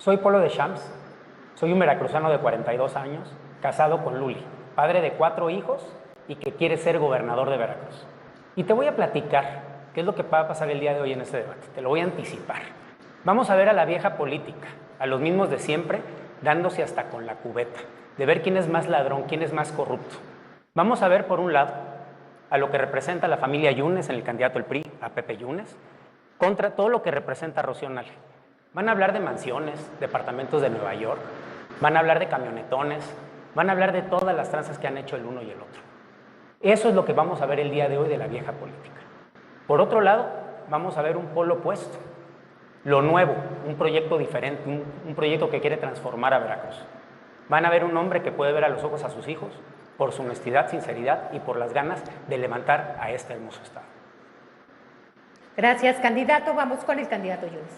Soy Polo de Champs, soy un veracruzano de 42 años, casado con Luli, padre de 4 hijos y que quiere ser gobernador de Veracruz. Y te voy a platicar qué es lo que va a pasar el día de hoy en este debate, te lo voy a anticipar. Vamos a ver a la vieja política, a los mismos de siempre, dándose hasta con la cubeta, de ver quién es más ladrón, quién es más corrupto. Vamos a ver, por un lado, a lo que representa la familia Yunes en el candidato del PRI, a Pepe Yunes, contra todo lo que representa Rocío Nale. Van a hablar de mansiones, departamentos de Nueva York, van a hablar de camionetones, van a hablar de todas las tranzas que han hecho el uno y el otro. Eso es lo que vamos a ver el día de hoy de la vieja política. Por otro lado, vamos a ver un polo opuesto, lo nuevo, un proyecto diferente, un proyecto que quiere transformar a Veracruz. Van a ver un hombre que puede ver a los ojos a sus hijos por su honestidad, sinceridad y por las ganas de levantar a este hermoso estado. Gracias, candidato. Vamos con el candidato Yunes.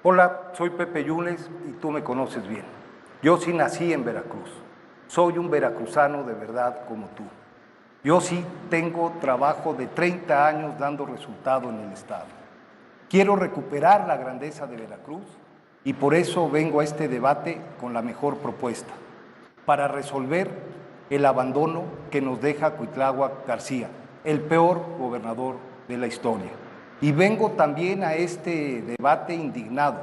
Hola, soy Pepe Yunes y tú me conoces bien. Yo sí nací en Veracruz. Soy un veracruzano de verdad como tú. Yo sí tengo trabajo de 30 años dando resultado en el estado. Quiero recuperar la grandeza de Veracruz y por eso vengo a este debate con la mejor propuesta, para resolver el abandono que nos deja Cuitláhuac García, el peor gobernador de la historia. Y vengo también a este debate indignado,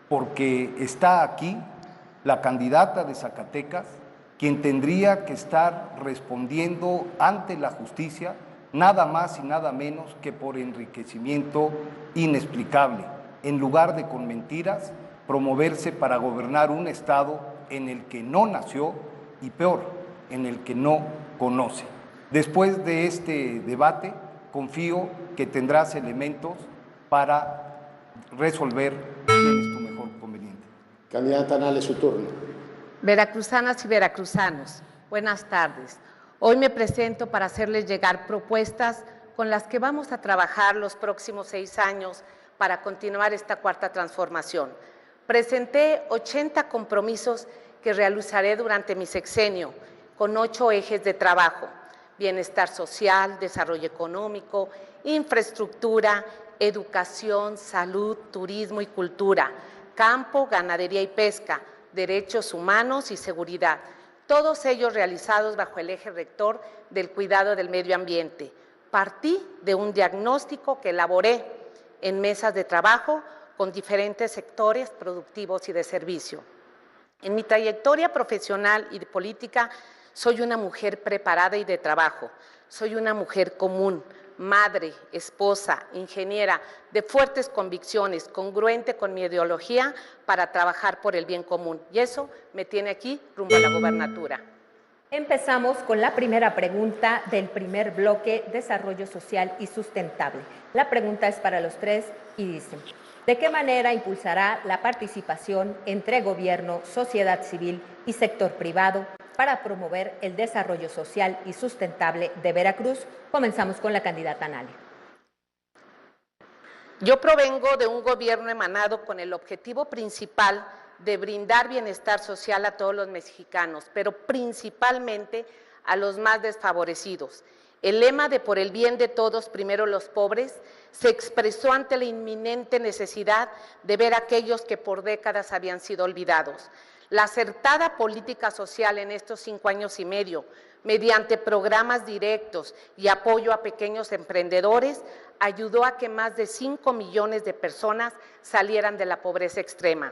porque está aquí la candidata de Zacatecas, quien tendría que estar respondiendo ante la justicia nada más y nada menos que por enriquecimiento inexplicable, en lugar de con mentiras promoverse para gobernar un estado en el que no nació y peor, en el que no conoce. Después de este debate, confío que tendrás elementos para resolver quién es tu mejor conveniente. Candidata Nale, su turno. Veracruzanas y veracruzanos, buenas tardes. Hoy me presento para hacerles llegar propuestas con las que vamos a trabajar los próximos 6 años para continuar esta cuarta transformación. Presenté 80 compromisos que realizaré durante mi sexenio, con 8 ejes de trabajo: bienestar social, desarrollo económico, infraestructura, educación, salud, turismo y cultura, campo, ganadería y pesca, derechos humanos y seguridad, todos ellos realizados bajo el eje rector del cuidado del medio ambiente. Partí de un diagnóstico que elaboré en mesas de trabajo con diferentes sectores productivos y de servicio. En mi trayectoria profesional y de política, soy una mujer preparada y de trabajo. Soy una mujer común, madre, esposa, ingeniera, de fuertes convicciones, congruente con mi ideología para trabajar por el bien común. Y eso me tiene aquí rumbo a la gobernatura. Empezamos con la primera pregunta del primer bloque, desarrollo social y sustentable. La pregunta es para los tres y dice: ¿de qué manera impulsará la participación entre gobierno, sociedad civil y sector privado para promover el desarrollo social y sustentable de Veracruz? Comenzamos con la candidata Nale. Yo provengo de un gobierno emanado con el objetivo principal de brindar bienestar social a todos los mexicanos, pero principalmente a los más desfavorecidos. El lema de por el bien de todos, primero los pobres, se expresó ante la inminente necesidad de ver a aquellos que por décadas habían sido olvidados. La acertada política social en estos 5 años y medio, mediante programas directos y apoyo a pequeños emprendedores, ayudó a que más de 5 millones de personas salieran de la pobreza extrema.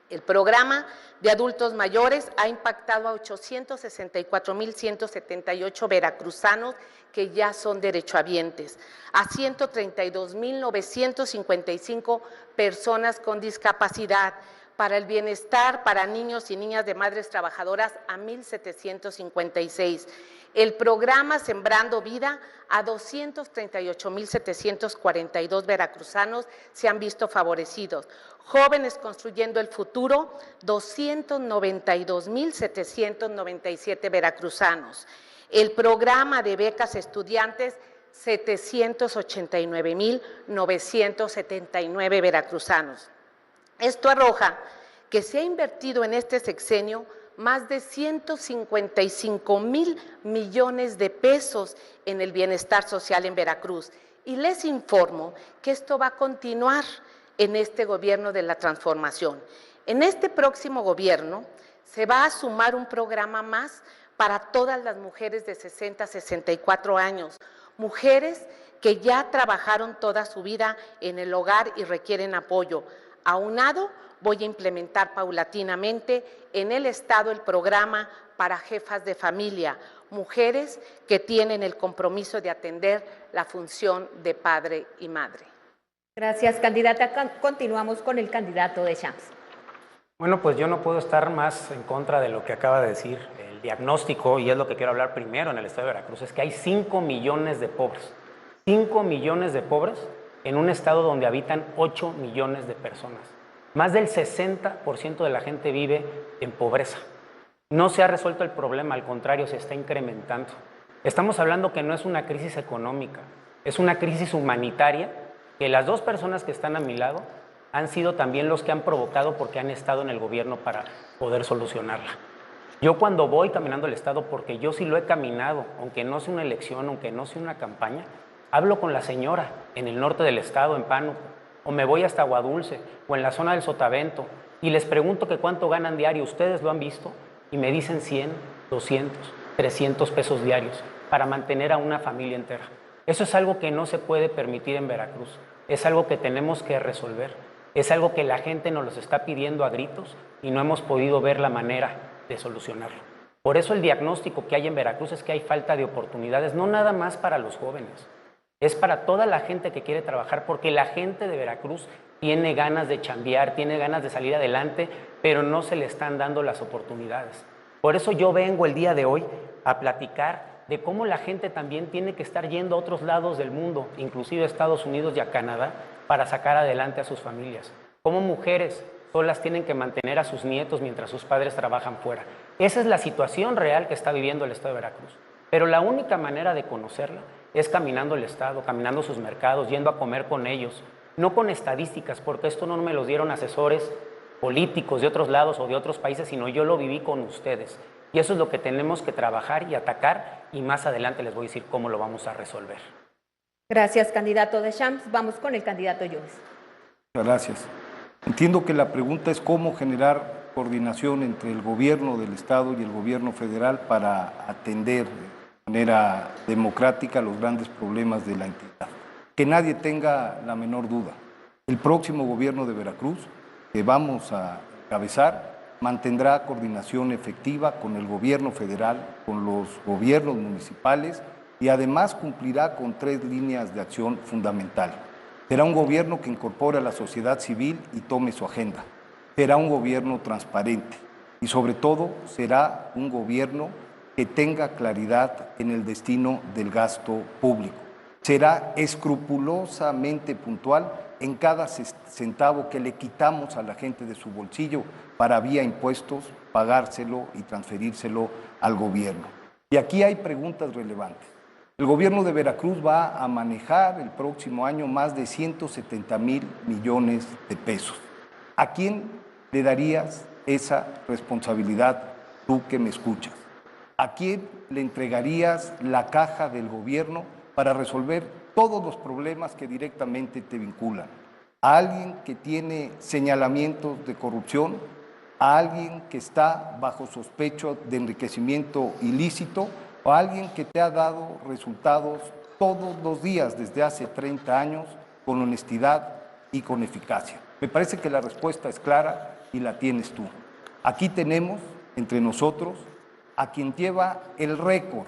El programa de adultos mayores ha impactado a 864,178 veracruzanos que ya son derechohabientes, a 132,955 personas con discapacidad, para el bienestar para niños y niñas de madres trabajadoras a 1,756. El programa Sembrando Vida a 238,742 veracruzanos se han visto favorecidos. Jóvenes Construyendo el Futuro, 292,797 veracruzanos. El programa de becas estudiantes, 789,979 veracruzanos. Esto arroja que se ha invertido en este sexenio más de 155,000 millones de pesos en el bienestar social en Veracruz. Y les informo que esto va a continuar. en este gobierno de la transformación. En este próximo gobierno se va a sumar un programa más para todas las mujeres de 60 a 64 años, mujeres que ya trabajaron toda su vida en el hogar y requieren apoyo. Aunado, voy a implementar paulatinamente en el Estado el programa para jefas de familia, mujeres que tienen el compromiso de atender la función de padre y madre. Gracias, candidata. Continuamos con el candidato Deschamps. Bueno, pues yo no puedo estar más en contra de lo que acaba de decir el diagnóstico, y es lo que quiero hablar primero en el estado de Veracruz, es que hay 5 millones de pobres. 5 millones de pobres en un estado donde habitan 8 millones de personas. Más del 60% de la gente vive en pobreza. No se ha resuelto el problema, al contrario, se está incrementando. Estamos hablando que no es una crisis económica, es una crisis humanitaria que las dos personas que están a mi lado han sido también los que han provocado porque han estado en el gobierno para poder solucionarla. Yo cuando voy caminando el estado, porque yo sí lo he caminado, aunque no sea una elección, aunque no sea una campaña, hablo con la señora en el norte del estado, en Pánuco, o me voy hasta Aguadulce, o en la zona del Sotavento, y les pregunto que cuánto ganan diario, ¿ustedes lo han visto? Y me dicen 100, 200, 300 pesos diarios para mantener a una familia entera. Eso es algo que no se puede permitir en Veracruz, es algo que tenemos que resolver, es algo que la gente nos los está pidiendo a gritos y no hemos podido ver la manera de solucionarlo. Por eso el diagnóstico que hay en Veracruz es que hay falta de oportunidades, no nada más para los jóvenes, es para toda la gente que quiere trabajar, porque la gente de Veracruz tiene ganas de chambear, tiene ganas de salir adelante, pero no se le están dando las oportunidades. Por eso yo vengo el día de hoy a platicar de cómo la gente también tiene que estar yendo a otros lados del mundo, inclusive a Estados Unidos y a Canadá, para sacar adelante a sus familias. Cómo mujeres solas tienen que mantener a sus nietos mientras sus padres trabajan fuera. Esa es la situación real que está viviendo el estado de Veracruz. Pero la única manera de conocerla es caminando el estado, caminando sus mercados, yendo a comer con ellos, no con estadísticas, porque esto no me lo dieron asesores políticos de otros lados o de otros países, sino yo lo viví con ustedes. Y eso es lo que tenemos que trabajar y atacar, y más adelante les voy a decir cómo lo vamos a resolver. Gracias, candidato Deschamps. Vamos con el candidato Yunes. Muchas gracias. Entiendo que la pregunta es cómo generar coordinación entre el gobierno del Estado y el gobierno federal para atender de manera democrática los grandes problemas de la entidad. Que nadie tenga la menor duda. El próximo gobierno de Veracruz, que vamos a encabezar, mantendrá coordinación efectiva con el gobierno federal, con los gobiernos municipales, y además cumplirá con 3 líneas de acción fundamentales. Será un gobierno que incorpore a la sociedad civil y tome su agenda. Será un gobierno transparente y sobre todo será un gobierno que tenga claridad en el destino del gasto público. Será escrupulosamente puntual en cada centavo que le quitamos a la gente de su bolsillo para vía impuestos pagárselo y transferírselo al gobierno. Y aquí hay preguntas relevantes. El gobierno de Veracruz va a manejar el próximo año más de 170,000 millones de pesos. ¿A quién le darías esa responsabilidad, tú que me escuchas? ¿A quién le entregarías la caja del gobierno para resolver todos los problemas que directamente te vinculan? ¿A alguien que tiene señalamientos de corrupción? ¿A alguien que está bajo sospecha de enriquecimiento ilícito? ¿O a alguien que te ha dado resultados todos los días desde hace 30 años con honestidad y con eficacia? Me parece que la respuesta es clara y la tienes tú. Aquí tenemos entre nosotros a quien lleva el récord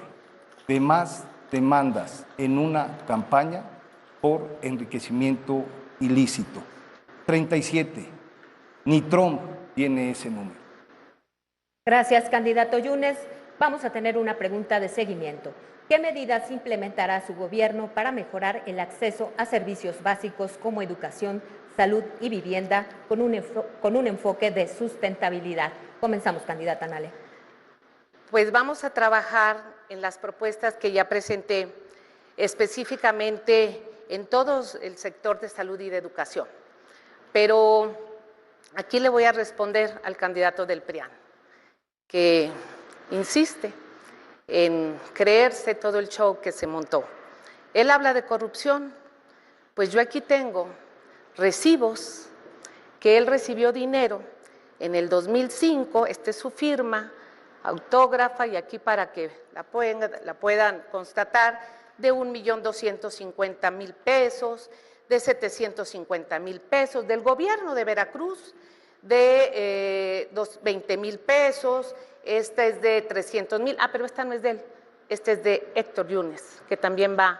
de más demandas en una campaña por enriquecimiento ilícito. 37. Ni Trump tiene ese número. Gracias, candidato Yunes. Vamos a tener una pregunta de seguimiento. ¿Qué medidas implementará su gobierno para mejorar el acceso a servicios básicos como educación, salud y vivienda con un enfoque de sustentabilidad? Comenzamos, candidata Nale. Pues vamos a trabajar en las propuestas que ya presenté, específicamente en todo el sector de salud y de educación. Pero aquí le voy a responder al candidato del PRIAN, que insiste en creerse todo el show que se montó. Él habla de corrupción, pues yo aquí tengo recibos que él recibió dinero en el 2005, esta es su firma, autógrafa, y aquí para que la puedan constatar, de 1.250.000 pesos, de 750.000 pesos, del gobierno de Veracruz, de 20.000 pesos, esta es de 300.000, pero esta no es de él, esta es de Héctor Yunes, que también va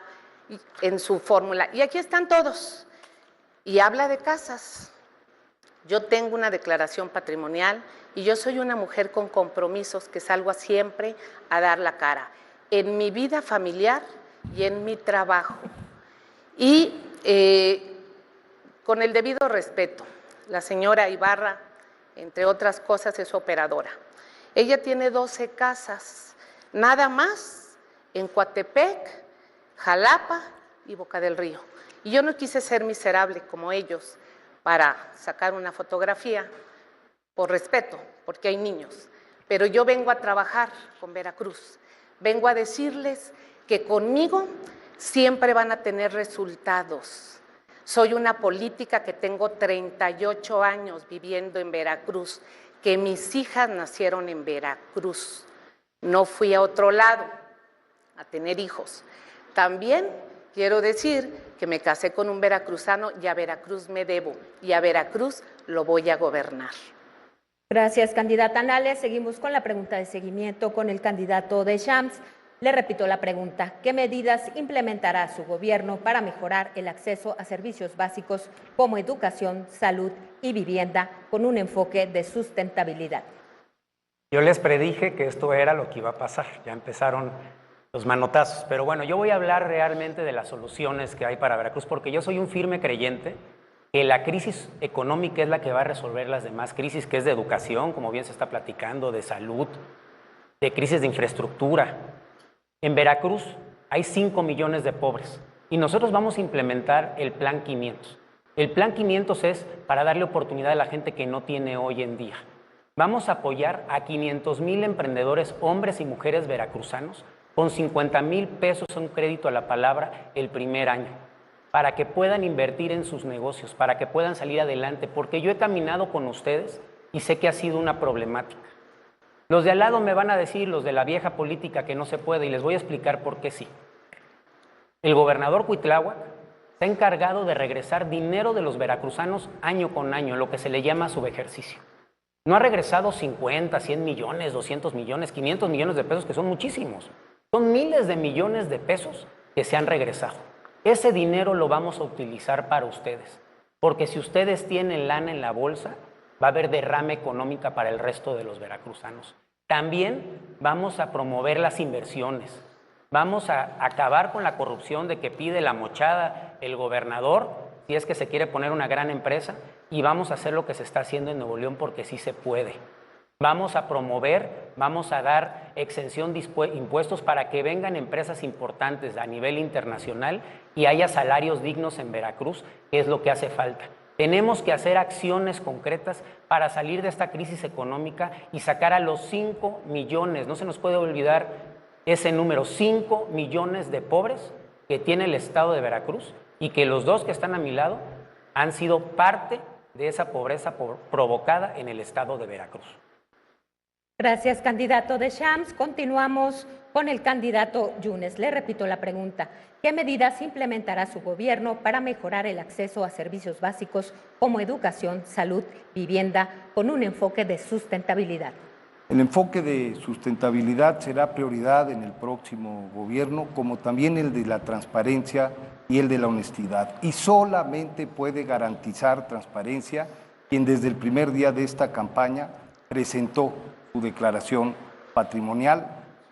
en su fórmula. Y aquí están todos, y habla de casas. Yo tengo una declaración patrimonial y yo soy una mujer con compromisos que salgo siempre a dar la cara, en mi vida familiar y en mi trabajo. Y con el debido respeto, la señora Ibarra, entre otras cosas, es operadora. Ella tiene 12 casas, nada más, en Coatepec, Jalapa y Boca del Río. Y yo no quise ser miserable como ellos para sacar una fotografía, por respeto, porque hay niños. Pero yo vengo a trabajar con Veracruz, vengo a decirles que conmigo siempre van a tener resultados. Soy una política que tengo 38 años viviendo en Veracruz, que mis hijas nacieron en Veracruz. No fui a otro lado a tener hijos. También quiero decir que me casé con un veracruzano y a Veracruz me debo, y a Veracruz lo voy a gobernar. Gracias, candidata Nales. Seguimos con la pregunta de seguimiento con el candidato Deschamps. Le repito la pregunta: ¿qué medidas implementará su gobierno para mejorar el acceso a servicios básicos como educación, salud y vivienda con un enfoque de sustentabilidad? Yo les predije que esto era lo que iba a pasar. Ya empezaron los manotazos. Pero bueno, yo voy a hablar realmente de las soluciones que hay para Veracruz, porque yo soy un firme creyente que la crisis económica es la que va a resolver las demás crisis, que es de educación, como bien se está platicando, de salud, de crisis de infraestructura. En Veracruz hay 5 millones de pobres y nosotros vamos a implementar el Plan 500. El Plan 500 es para darle oportunidad a la gente que no tiene hoy en día. Vamos a apoyar a 500,000 emprendedores, hombres y mujeres veracruzanos, con 50,000 pesos un crédito a la palabra el primer año, para que puedan invertir en sus negocios, para que puedan salir adelante, porque yo he caminado con ustedes y sé que ha sido una problemática. Los de al lado me van a decir, los de la vieja política, que no se puede, y les voy a explicar por qué sí. El gobernador Cuitláhuac se ha encargado de regresar dinero de los veracruzanos año con año, lo que se le llama subejercicio. No ha regresado 50, 100 millones, 200 millones, 500 millones de pesos, que son muchísimos. Son miles de millones de pesos que se han regresado. Ese dinero lo vamos a utilizar para ustedes, porque si ustedes tienen lana en la bolsa, va a haber derrame económica para el resto de los veracruzanos. También vamos a promover las inversiones. Vamos a acabar con la corrupción de que pide la mochada el gobernador, si es que se quiere poner una gran empresa, y vamos a hacer lo que se está haciendo en Nuevo León, porque sí se puede. Vamos a promover, vamos a dar exención de impuestos para que vengan empresas importantes a nivel internacional y haya salarios dignos en Veracruz, que es lo que hace falta. Tenemos que hacer acciones concretas para salir de esta crisis económica y sacar a los 5 millones, no se nos puede olvidar ese número, 5 millones de pobres que tiene el estado de Veracruz, y que los dos que están a mi lado han sido parte de esa pobreza provocada en el estado de Veracruz. Gracias, candidato Deschamps. Continuamos con el candidato Yunes. Le repito la pregunta: ¿qué medidas implementará su gobierno para mejorar el acceso a servicios básicos como educación, salud, vivienda, con un enfoque de sustentabilidad? El enfoque de sustentabilidad será prioridad en el próximo gobierno, como también el de la transparencia y el de la honestidad. Y solamente puede garantizar transparencia quien desde el primer día de esta campaña presentó su declaración patrimonial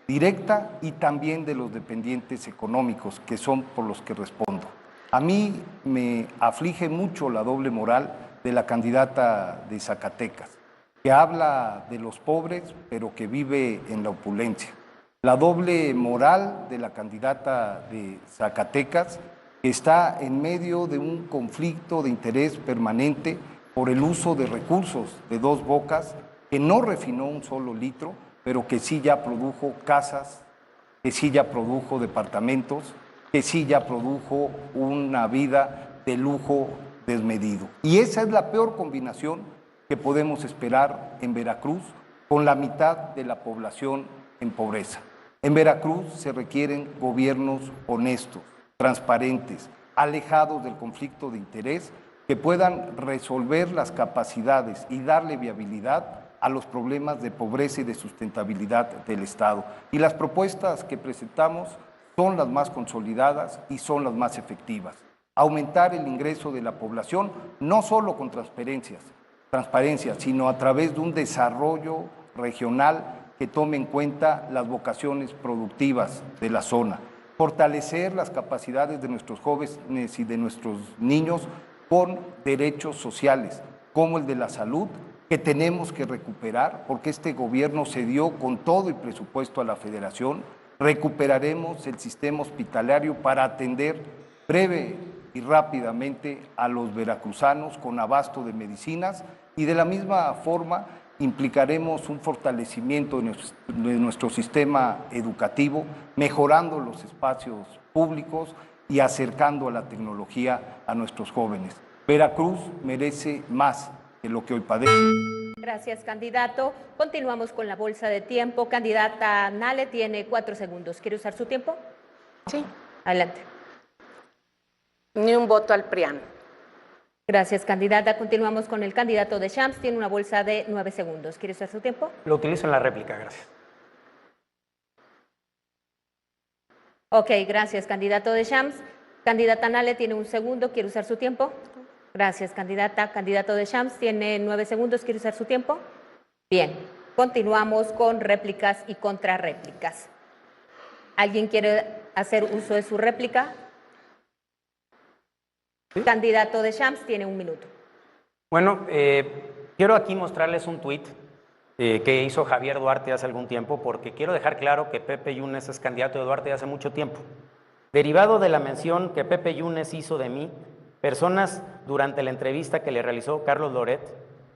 directa y también de los dependientes económicos, que son por los que respondo. A mí me aflige mucho la doble moral de la candidata de Zacatecas, que habla de los pobres, pero que vive en la opulencia. La doble moral de la candidata de Zacatecas, que está en medio de un conflicto de interés permanente por el uso de recursos de Dos Bocas, que no refinó un solo litro, pero que sí ya produjo casas, que sí ya produjo departamentos, que sí ya produjo una vida de lujo desmedido. Y esa es la peor combinación que podemos esperar en Veracruz, con la mitad de la población en pobreza. En Veracruz se requieren gobiernos honestos, transparentes, alejados del conflicto de interés, que puedan resolver las capacidades y darle viabilidad a los problemas de pobreza y de sustentabilidad del Estado. Y las propuestas que presentamos son las más consolidadas y son las más efectivas. Aumentar el ingreso de la población, no solo con transparencia, sino a través de un desarrollo regional que tome en cuenta las vocaciones productivas de la zona. Fortalecer las capacidades de nuestros jóvenes y de nuestros niños con derechos sociales, como el de la salud, que tenemos que recuperar, porque este gobierno se dio con todo el presupuesto a la Federación. Recuperaremos el sistema hospitalario para atender breve y rápidamente a los veracruzanos con abasto de medicinas, y de la misma forma implicaremos un fortalecimiento de nuestro sistema educativo, mejorando los espacios públicos y acercando a la tecnología a nuestros jóvenes. Veracruz merece más que lo que hoy padece. Gracias, candidato. Continuamos con la bolsa de tiempo. Candidata Nale tiene 4 segundos. ¿Quiere usar su tiempo? Sí. Adelante. Ni un voto al PRIAN. Gracias, candidata. Continuamos con el candidato de Shams. Tiene una bolsa de 9 segundos. ¿Quiere usar su tiempo? Lo utilizo en la réplica, gracias. Ok, gracias, candidato de Shams. Candidata Nale tiene 1 segundo. ¿Quiere usar su tiempo? Gracias, candidata. Candidato de Shams tiene 9 segundos. ¿Quiere usar su tiempo? Bien. Continuamos con réplicas y contrarréplicas. ¿Alguien quiere hacer uso de su réplica? ¿Sí? Candidato de Shams tiene 1 minuto. Bueno, quiero aquí mostrarles un tuit que hizo Javier Duarte hace algún tiempo, porque quiero dejar claro que Pepe Yunes es candidato de Duarte hace mucho tiempo. Derivado de la mención que Pepe Yunes hizo de mí, personas durante la entrevista que le realizó Carlos Loret,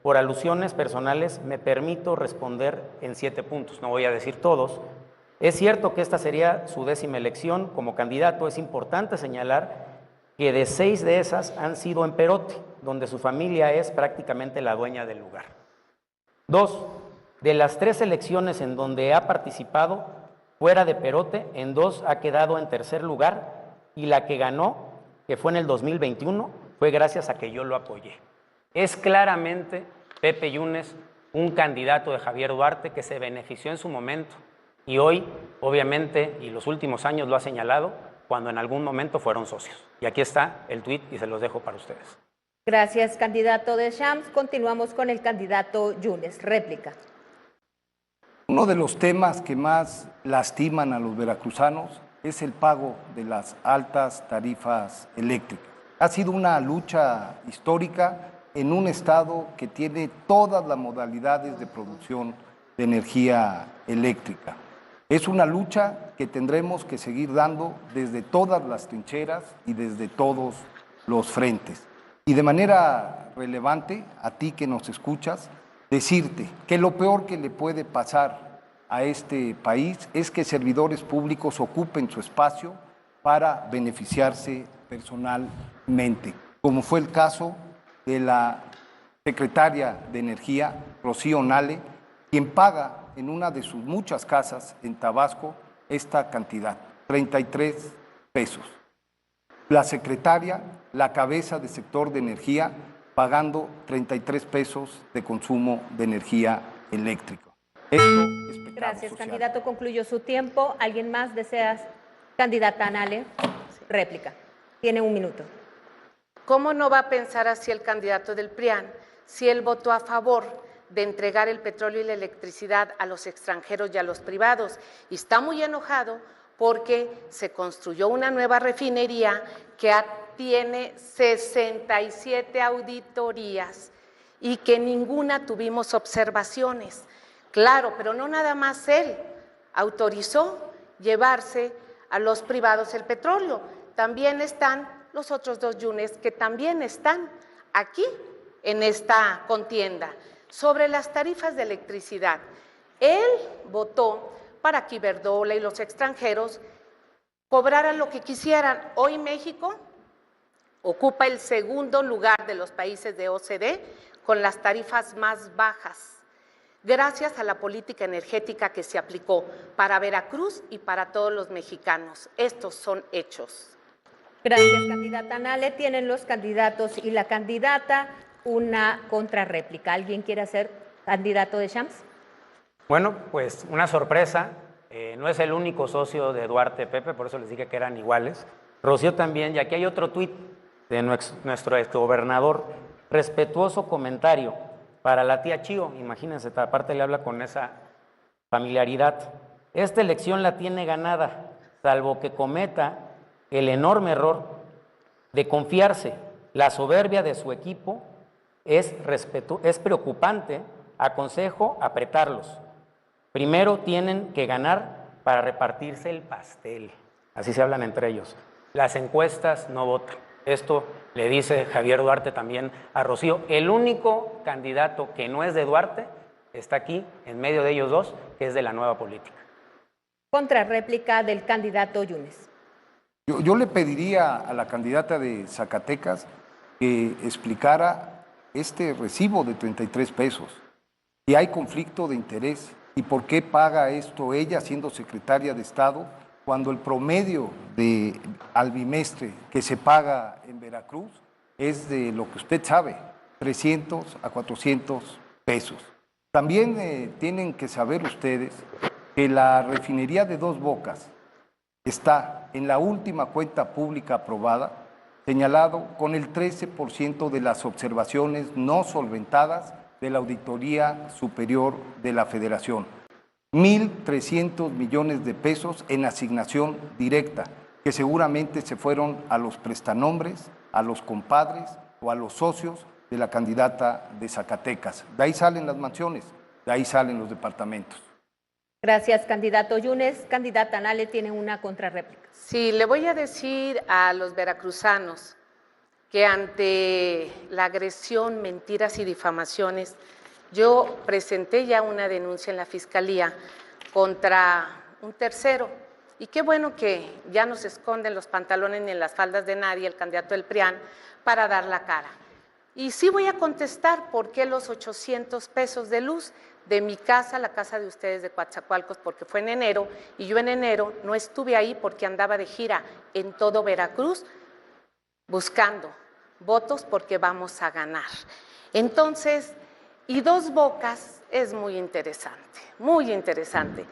por alusiones personales, me permito responder en 7 puntos. No voy a decir todos. Es cierto que esta sería su 10ª elección como candidato. Es importante señalar que de 6 de esas han sido en Perote, donde su familia es prácticamente la dueña del lugar. 2, de las 3 elecciones en donde ha participado fuera de Perote, en 2 ha quedado en 3er lugar, y la que ganó, que fue en el 2021, fue gracias a que yo lo apoyé. Es claramente Pepe Yunes un candidato de Javier Duarte que se benefició en su momento, y hoy, obviamente, y los últimos años lo ha señalado, cuando en algún momento fueron socios. Y aquí está el tuit y se los dejo para ustedes. Gracias, candidato de Shams. Continuamos con el candidato Yunes. Réplica. Uno de los temas que más lastiman a los veracruzanos es el pago de las altas tarifas eléctricas. Ha sido una lucha histórica en un estado que tiene todas las modalidades de producción de energía eléctrica. Es una lucha que tendremos que seguir dando desde todas las trincheras y desde todos los frentes. Y de manera relevante, a ti que nos escuchas, decirte que lo peor que le puede pasar a este país es que servidores públicos ocupen su espacio para beneficiarse personalmente, como fue el caso de la secretaria de Energía, Rocío Nale, quien paga en una de sus muchas casas en Tabasco esta cantidad, 33 pesos. La secretaria, la cabeza del sector de energía, pagando 33 pesos de consumo de energía eléctrica. Esto es pecado Gracias, social. candidato. Concluyó su tiempo. ¿Alguien más desea? Candidata Nale, réplica. Tiene 1 minuto. ¿Cómo no va a pensar así el candidato del PRIAN si él votó a favor de entregar el petróleo y la electricidad a los extranjeros y a los privados? Y está muy enojado porque se construyó una nueva refinería que tiene 67 auditorías y que ninguna tuvimos observaciones. Claro, pero no nada más él autorizó llevarse a los privados el petróleo, también están los otros 2 Yunes que también están aquí en esta contienda. Sobre las tarifas de electricidad, él votó para que Iberdrola y los extranjeros cobraran lo que quisieran. Hoy México Ocupa el segundo lugar de los países de OCDE con las tarifas más bajas, gracias a la política energética que se aplicó para Veracruz y para todos los mexicanos. Estos son hechos. Gracias, candidata Nale. Tienen los candidatos y la candidata una contrarréplica. ¿Alguien quiere ser candidato de Shams? Bueno, pues una sorpresa. No es el único socio de Duarte, Pepe, por eso les dije que eran iguales. Rocío también, y aquí hay otro tuit de nuestro exgobernador. Respetuoso comentario para la tía Chío, imagínense, aparte le habla con esa familiaridad. Esta elección la tiene ganada, salvo que cometa el enorme error de confiarse. La soberbia de su equipo es preocupante. Aconsejo apretarlos. Primero tienen que ganar para repartirse el pastel. Así se hablan entre ellos. Las encuestas no votan. Esto le dice Javier Duarte también a Rocío. El único candidato que no es de Duarte está aquí, en medio de ellos dos, que es de la nueva política. Contrarréplica del candidato Yunes. Yo le pediría a la candidata de Zacatecas que explicara este recibo de 33 pesos. Si hay conflicto de interés y por qué paga esto ella siendo secretaria de Estado cuando el promedio al bimestre que se paga en Veracruz es de lo que usted sabe, 300 a 400 pesos. También tienen que saber ustedes que la refinería de Dos Bocas está en la última cuenta pública aprobada, señalado con el 13% de las observaciones no solventadas de la Auditoría Superior de la Federación. 1.300 millones de pesos en asignación directa, que seguramente se fueron a los prestanombres, a los compadres o a los socios de la candidata de Zacatecas. De ahí salen las mansiones, de ahí salen los departamentos. Gracias, candidato Yunes. Candidata Nale tiene una contrarréplica. Sí, le voy a decir a los veracruzanos que ante la agresión, mentiras y difamaciones, yo presenté ya una denuncia en la Fiscalía contra un tercero. Y qué bueno que ya no se esconden los pantalones ni en las faldas de nadie, el candidato del PRIAN, para dar la cara. Y sí voy a contestar por qué los 800 pesos de luz de mi casa a la casa de ustedes de Coatzacoalcos, porque fue en enero, y yo en enero no estuve ahí porque andaba de gira en todo Veracruz buscando votos porque vamos a ganar. Entonces, y Dos Bocas es muy interesante, muy interesante.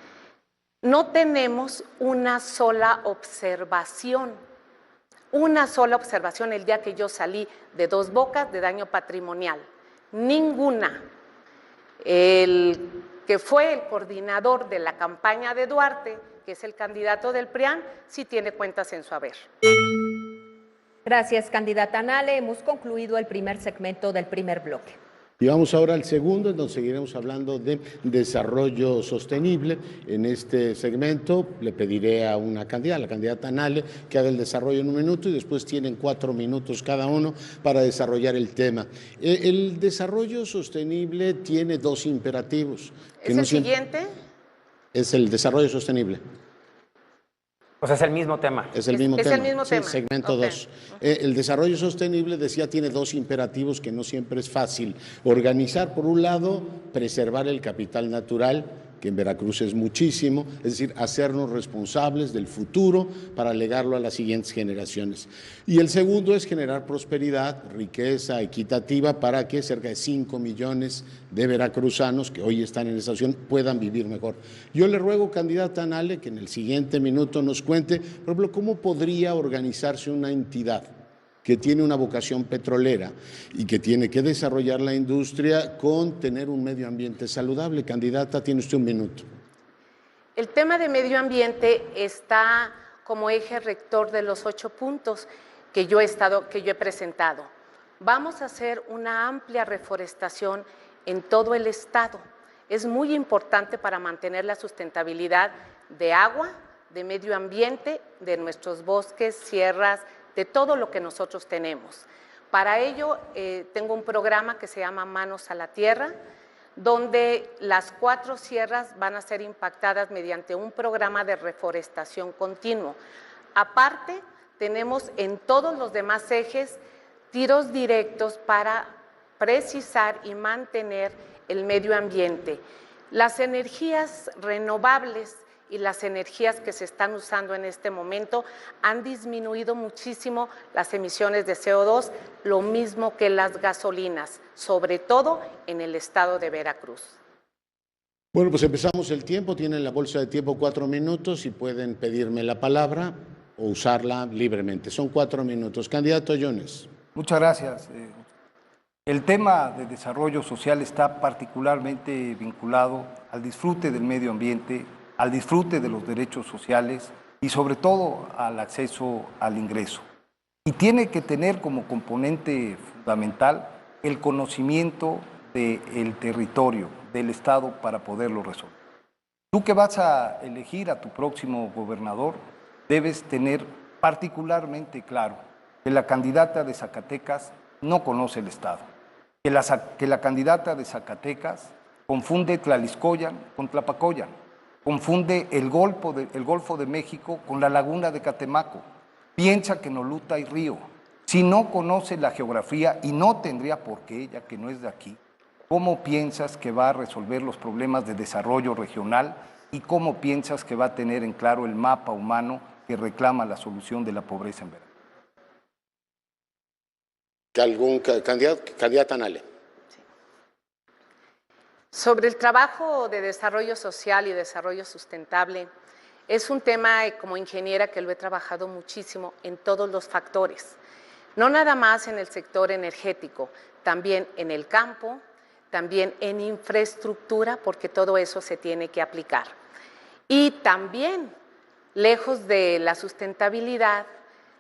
No tenemos una sola observación el día que yo salí de Dos Bocas de daño patrimonial, ninguna. El que fue el coordinador de la campaña de Duarte, que es el candidato del PRIAN, sí tiene cuentas en su haber. Gracias, candidata Nale. Hemos concluido el primer segmento del primer bloque. Y vamos ahora al segundo, en donde seguiremos hablando de desarrollo sostenible. En este segmento le pediré a una candidata, la candidata Nale, que haga el desarrollo en un minuto y después tienen 4 minutos cada uno para desarrollar el tema. El desarrollo sostenible tiene 2 imperativos. ¿Es el siguiente? Es el desarrollo sostenible. O sea, es el mismo tema. Es el mismo tema. Es el mismo tema. Segmento 2. El desarrollo sostenible, decía, tiene 2 imperativos que no siempre es fácil organizar. Por un lado, preservar el capital natural, que en Veracruz es muchísimo, es decir, hacernos responsables del futuro para legarlo a las siguientes generaciones. Y el segundo es generar prosperidad, riqueza equitativa para que cerca de 5 millones de veracruzanos que hoy están en esta situación puedan vivir mejor. Yo le ruego, candidata Nale, que en el siguiente minuto nos cuente, por ejemplo, cómo podría organizarse una entidad que tiene una vocación petrolera y que tiene que desarrollar la industria con tener un medio ambiente saludable. Candidata, tiene usted un minuto. El tema de medio ambiente está como eje rector de los 8 puntos que yo he presentado. Vamos a hacer una amplia reforestación en todo el estado. Es muy importante para mantener la sustentabilidad de agua, de medio ambiente, de nuestros bosques, sierras, de todo lo que nosotros tenemos. Para ello, tengo un programa que se llama Manos a la Tierra, donde las 4 sierras van a ser impactadas mediante un programa de reforestación continuo. Aparte, tenemos en todos los demás ejes tiros directos para precisar y mantener el medio ambiente. Las energías renovables y las energías que se están usando en este momento han disminuido muchísimo las emisiones de CO2, lo mismo que las gasolinas, sobre todo en el estado de Veracruz. Bueno, pues empezamos el tiempo. Tienen la bolsa de tiempo 4 minutos y pueden pedirme la palabra o usarla libremente. Son 4 minutos. Candidato Jones. Muchas gracias. El tema de desarrollo social está particularmente vinculado al disfrute del medio ambiente, al disfrute de los derechos sociales y sobre todo al acceso al ingreso. Y tiene que tener como componente fundamental el conocimiento del territorio, del Estado, para poderlo resolver. Tú que vas a elegir a tu próximo gobernador, debes tener particularmente claro que la candidata de Zacatecas no conoce el Estado, que la candidata de Zacatecas confunde Tlaliscoyan con Tlapacoyan, confunde el Golfo de México con la Laguna de Catemaco, piensa que en Oluta hay río. Si no conoce la geografía, y no tendría por qué, ella que no es de aquí, ¿cómo piensas que va a resolver los problemas de desarrollo regional y cómo piensas que va a tener en claro el mapa humano que reclama la solución de la pobreza en Veracruz? ¿Algún candidata Nale? Sí. Sobre el trabajo de desarrollo social y desarrollo sustentable, es un tema como ingeniera que lo he trabajado muchísimo en todos los factores, no nada más en el sector energético, también en el campo, también en infraestructura, porque todo eso se tiene que aplicar. Y también, lejos de la sustentabilidad,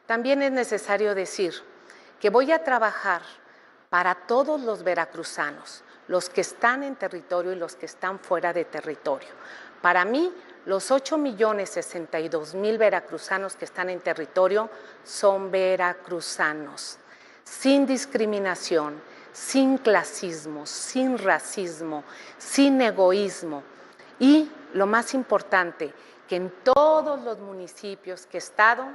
también es necesario decir que voy a trabajar para todos los veracruzanos, los que están en territorio y los que están fuera de territorio. Para mí, los 8.062.000 veracruzanos que están en territorio son veracruzanos, sin discriminación, sin clasismo, sin racismo, sin egoísmo. Y lo más importante, que en todos los municipios que he estado,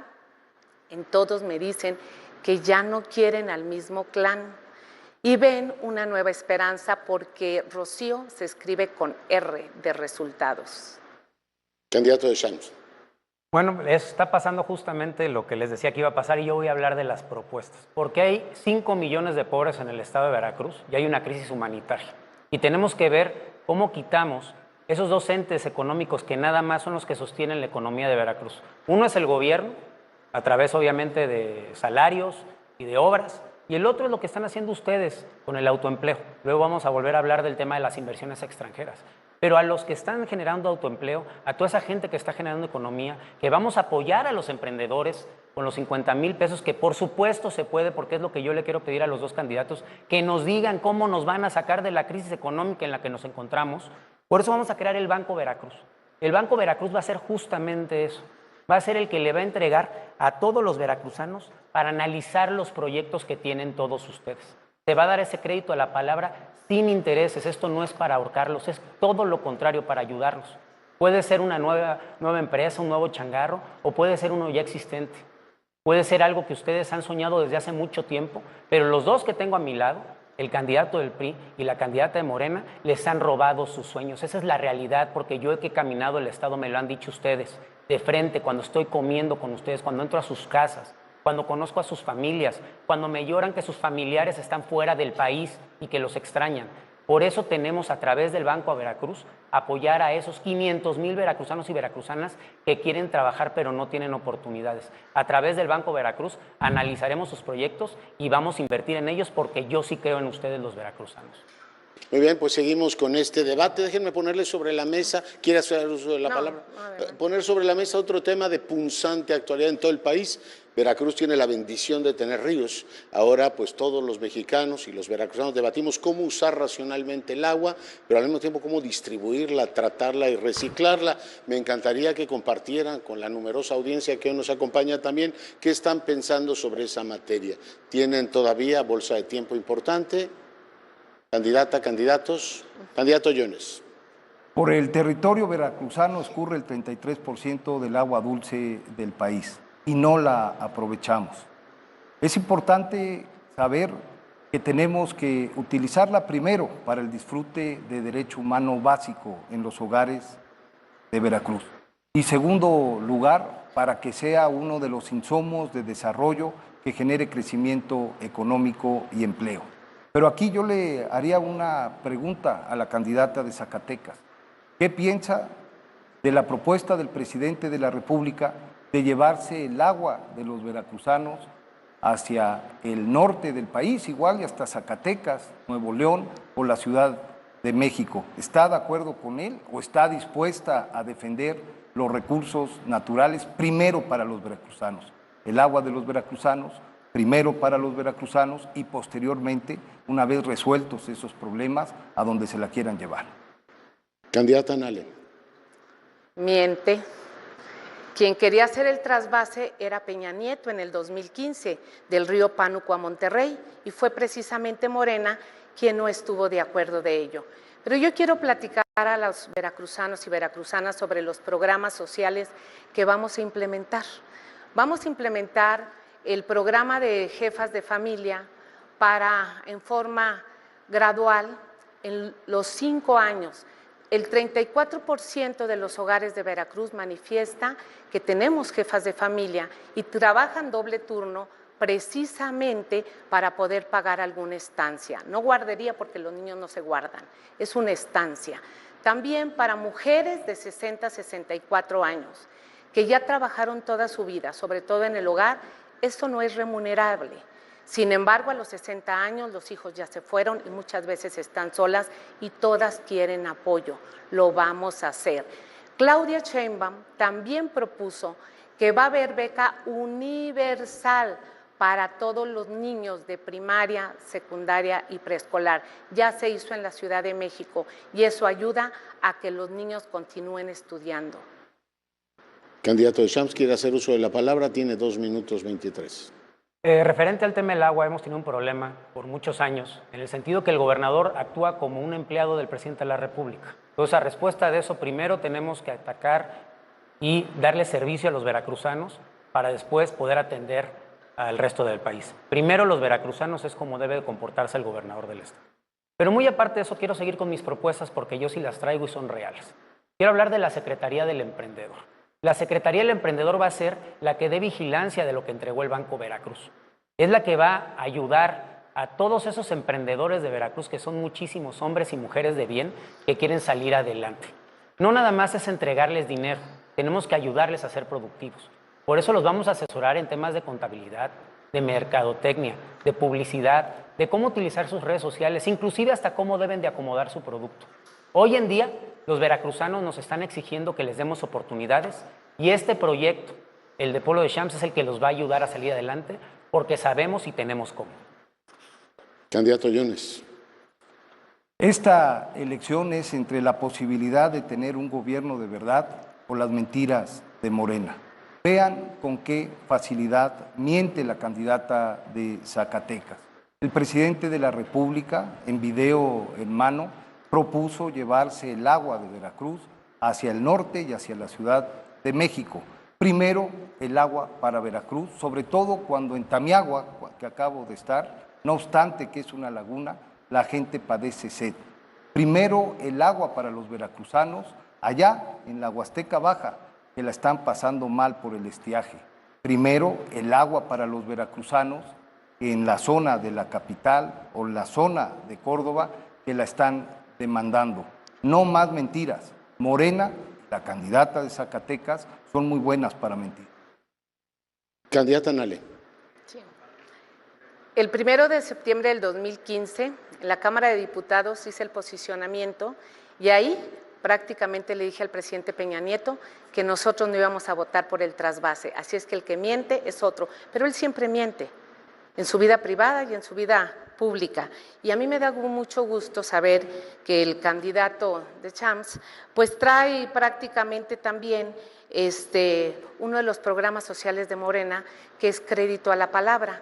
en todos me dicen que ya no quieren al mismo clan y ven una nueva esperanza porque Rocío se escribe con R de resultados. Candidato de Shams. Bueno, está pasando justamente lo que les decía que iba a pasar y yo voy a hablar de las propuestas. Porque hay 5 millones de pobres en el estado de Veracruz y hay una crisis humanitaria. Y tenemos que ver cómo quitamos esos dos entes económicos que nada más son los que sostienen la economía de Veracruz. Uno es el gobierno, a través obviamente de salarios y de obras, y el otro es lo que están haciendo ustedes con el autoempleo. Luego vamos a volver a hablar del tema de las inversiones extranjeras. Pero a los que están generando autoempleo, a toda esa gente que está generando economía, que vamos a apoyar a los emprendedores con los 50,000 pesos, que por supuesto se puede, porque es lo que yo le quiero pedir a los dos candidatos, que nos digan cómo nos van a sacar de la crisis económica en la que nos encontramos. Por eso vamos a crear el Banco Veracruz. El Banco Veracruz va a ser justamente eso. Va a ser el que le va a entregar a todos los veracruzanos para analizar los proyectos que tienen todos ustedes. Se va a dar ese crédito a la palabra sin intereses. Esto no es para ahorcarlos, es todo lo contrario, para ayudarlos. Puede ser una nueva empresa, un nuevo changarro, o puede ser uno ya existente. Puede ser algo que ustedes han soñado desde hace mucho tiempo, pero los dos que tengo a mi lado, el candidato del PRI y la candidata de Morena, les han robado sus sueños. Esa es la realidad, porque yo que he caminado el Estado me lo han dicho ustedes, de frente, cuando estoy comiendo con ustedes, cuando entro a sus casas, cuando conozco a sus familias, cuando me lloran que sus familiares están fuera del país y que los extrañan. Por eso tenemos a través del Banco a Veracruz apoyar a esos 500,000 veracruzanos y veracruzanas que quieren trabajar pero no tienen oportunidades. A través del Banco Veracruz analizaremos sus proyectos y vamos a invertir en ellos porque yo sí creo en ustedes los veracruzanos. Muy bien, pues seguimos con este debate. Déjenme ponerle sobre la mesa, ¿quiere hacer uso de la palabra? Poner sobre la mesa otro tema de punzante actualidad en todo el país. Veracruz tiene la bendición de tener ríos. Ahora, pues todos los mexicanos y los veracruzanos debatimos cómo usar racionalmente el agua, pero al mismo tiempo cómo distribuirla, tratarla y reciclarla. Me encantaría que compartieran con la numerosa audiencia que hoy nos acompaña también qué están pensando sobre esa materia. ¿Tienen todavía bolsa de tiempo importante? Candidata, candidatos. Candidato Jones. Por el territorio veracruzano escurre el 33% del agua dulce del país. y no la aprovechamos. Es importante saber que tenemos que utilizarla primero para el disfrute de derecho humano básico en los hogares de Veracruz. Y segundo lugar, para que sea uno de los insumos de desarrollo que genere crecimiento económico y empleo. Pero aquí yo le haría una pregunta a la candidata de Zacatecas. ¿Qué piensa de la propuesta del presidente de la República de llevarse el agua de los veracruzanos hacia el norte del país, igual y hasta Zacatecas, Nuevo León o la Ciudad de México? ¿Está de acuerdo con él o está dispuesta a defender los recursos naturales primero para los veracruzanos? El agua de los veracruzanos, primero para los veracruzanos y posteriormente, una vez resueltos esos problemas, a donde se la quieran llevar. Candidata Nale. Miente. Quien quería hacer el trasvase era Peña Nieto en el 2015, del río Pánuco a Monterrey, y fue precisamente Morena quien no estuvo de acuerdo de ello. Pero yo quiero platicar a los veracruzanos y veracruzanas sobre los programas sociales que vamos a implementar. Vamos a implementar el programa de jefas de familia en forma gradual en los 5 años. El 34% de los hogares de Veracruz manifiesta que tenemos jefas de familia y trabajan doble turno precisamente para poder pagar alguna estancia. No guardería porque los niños no se guardan, es una estancia. También para mujeres de 60 a 64 años que ya trabajaron toda su vida, sobre todo en el hogar, esto no es remunerable. Sin embargo, a los 60 años los hijos ya se fueron y muchas veces están solas y todas quieren apoyo. Lo vamos a hacer. Claudia Sheinbaum también propuso que va a haber beca universal para todos los niños de primaria, secundaria y preescolar. Ya se hizo en la Ciudad de México y eso ayuda a que los niños continúen estudiando. Candidato de Shams quiere hacer uso de la palabra, tiene 2 minutos 23. Referente al tema del agua, hemos tenido un problema por muchos años, en el sentido que el gobernador actúa como un empleado del presidente de la República. Entonces, a respuesta de eso, primero tenemos que atacar y darle servicio a los veracruzanos para después poder atender al resto del país. Primero los veracruzanos es como debe comportarse el gobernador del estado. Pero muy aparte de eso, quiero seguir con mis propuestas porque yo sí las traigo y son reales. Quiero hablar de la Secretaría del Emprendedor. La Secretaría del Emprendedor va a ser la que dé vigilancia de lo que entregó el Banco Veracruz. Es la que va a ayudar a todos esos emprendedores de Veracruz, que son muchísimos hombres y mujeres de bien que quieren salir adelante. No nada más es entregarles dinero, tenemos que ayudarles a ser productivos. Por eso los vamos a asesorar en temas de contabilidad, de mercadotecnia, de publicidad, de cómo utilizar sus redes sociales, inclusive hasta cómo deben de acomodar su producto. Hoy en día, los veracruzanos nos están exigiendo que les demos oportunidades y este proyecto, el de Pueblo de Shams, es el que los va a ayudar a salir adelante porque sabemos y tenemos cómo. Candidato Yunes. Esta elección es entre la posibilidad de tener un gobierno de verdad o las mentiras de Morena. Vean con qué facilidad miente la candidata de Zacatecas. El presidente de la República, en video en mano, propuso llevarse el agua de Veracruz hacia el norte y hacia la Ciudad de México. Primero, el agua para Veracruz, sobre todo cuando en Tamiagua, que acabo de estar, no obstante que es una laguna, la gente padece sed. Primero, el agua para los veracruzanos, allá en la Huasteca Baja, que la están pasando mal por el estiaje. Primero, el agua para los veracruzanos en la zona de la capital o la zona de Córdoba, que la están demandando. No más mentiras. Morena, la candidata de Zacatecas, son muy buenas para mentir. Candidata Nale. Sí. El 1 de septiembre del 2015, en la Cámara de Diputados hice el posicionamiento y ahí prácticamente le dije al presidente Peña Nieto que nosotros no íbamos a votar por el trasvase. Así es que el que miente es otro, pero él siempre miente en su vida privada y en su vida pública. Y a mí me da mucho gusto saber que el candidato de Shams pues trae prácticamente también uno de los programas sociales de Morena, que es Crédito a la Palabra.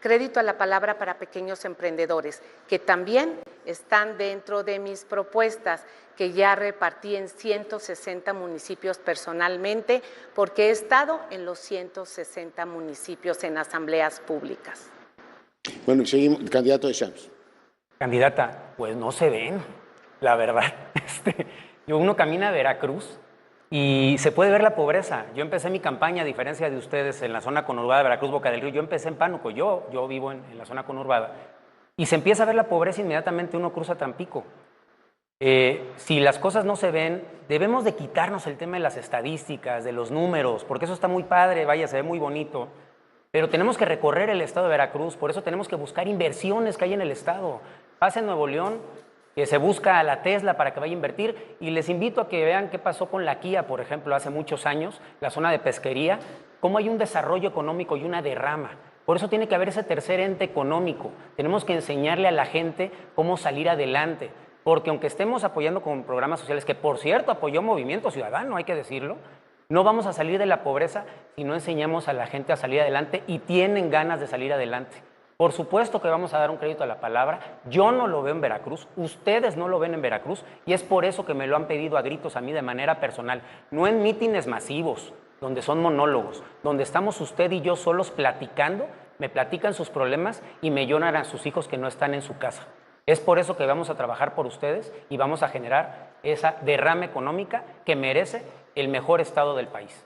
crédito a la palabra para pequeños emprendedores, que también están dentro de mis propuestas, que ya repartí en 160 municipios personalmente, porque he estado en los 160 municipios en asambleas públicas. Bueno, y seguimos, candidato de Shams. Candidata, pues no se ven, la verdad. Uno camina a Veracruz y se puede ver la pobreza. Yo empecé mi campaña, a diferencia de ustedes, en la zona conurbada de Veracruz, Boca del Río. Yo empecé en Pánuco, yo vivo en la zona conurbada. Y se empieza a ver la pobreza inmediatamente uno cruza Tampico. Si las cosas no se ven, debemos de quitarnos el tema de las estadísticas, de los números, porque eso está muy padre, vaya, se ve muy bonito. Pero tenemos que recorrer el estado de Veracruz, por eso tenemos que buscar inversiones que hay en el estado. Pasa en Nuevo León, que se busca a la Tesla para que vaya a invertir, y les invito a que vean qué pasó con la Kia, por ejemplo, hace muchos años, la zona de pesquería, cómo hay un desarrollo económico y una derrama. Por eso tiene que haber ese tercer ente económico. Tenemos que enseñarle a la gente cómo salir adelante, porque aunque estemos apoyando con programas sociales, que por cierto apoyó Movimiento Ciudadano, hay que decirlo, no vamos a salir de la pobreza si no enseñamos a la gente a salir adelante y tienen ganas de salir adelante. Por supuesto que vamos a dar un crédito a la palabra. Yo no lo veo en Veracruz, ustedes no lo ven en Veracruz, y es por eso que me lo han pedido a gritos a mí de manera personal, no en mítines masivos, donde son monólogos, donde estamos usted y yo solos platicando, me platican sus problemas y me lloran a sus hijos que no están en su casa. Es por eso que vamos a trabajar por ustedes y vamos a generar esa derrama económica que merece el mejor estado del país.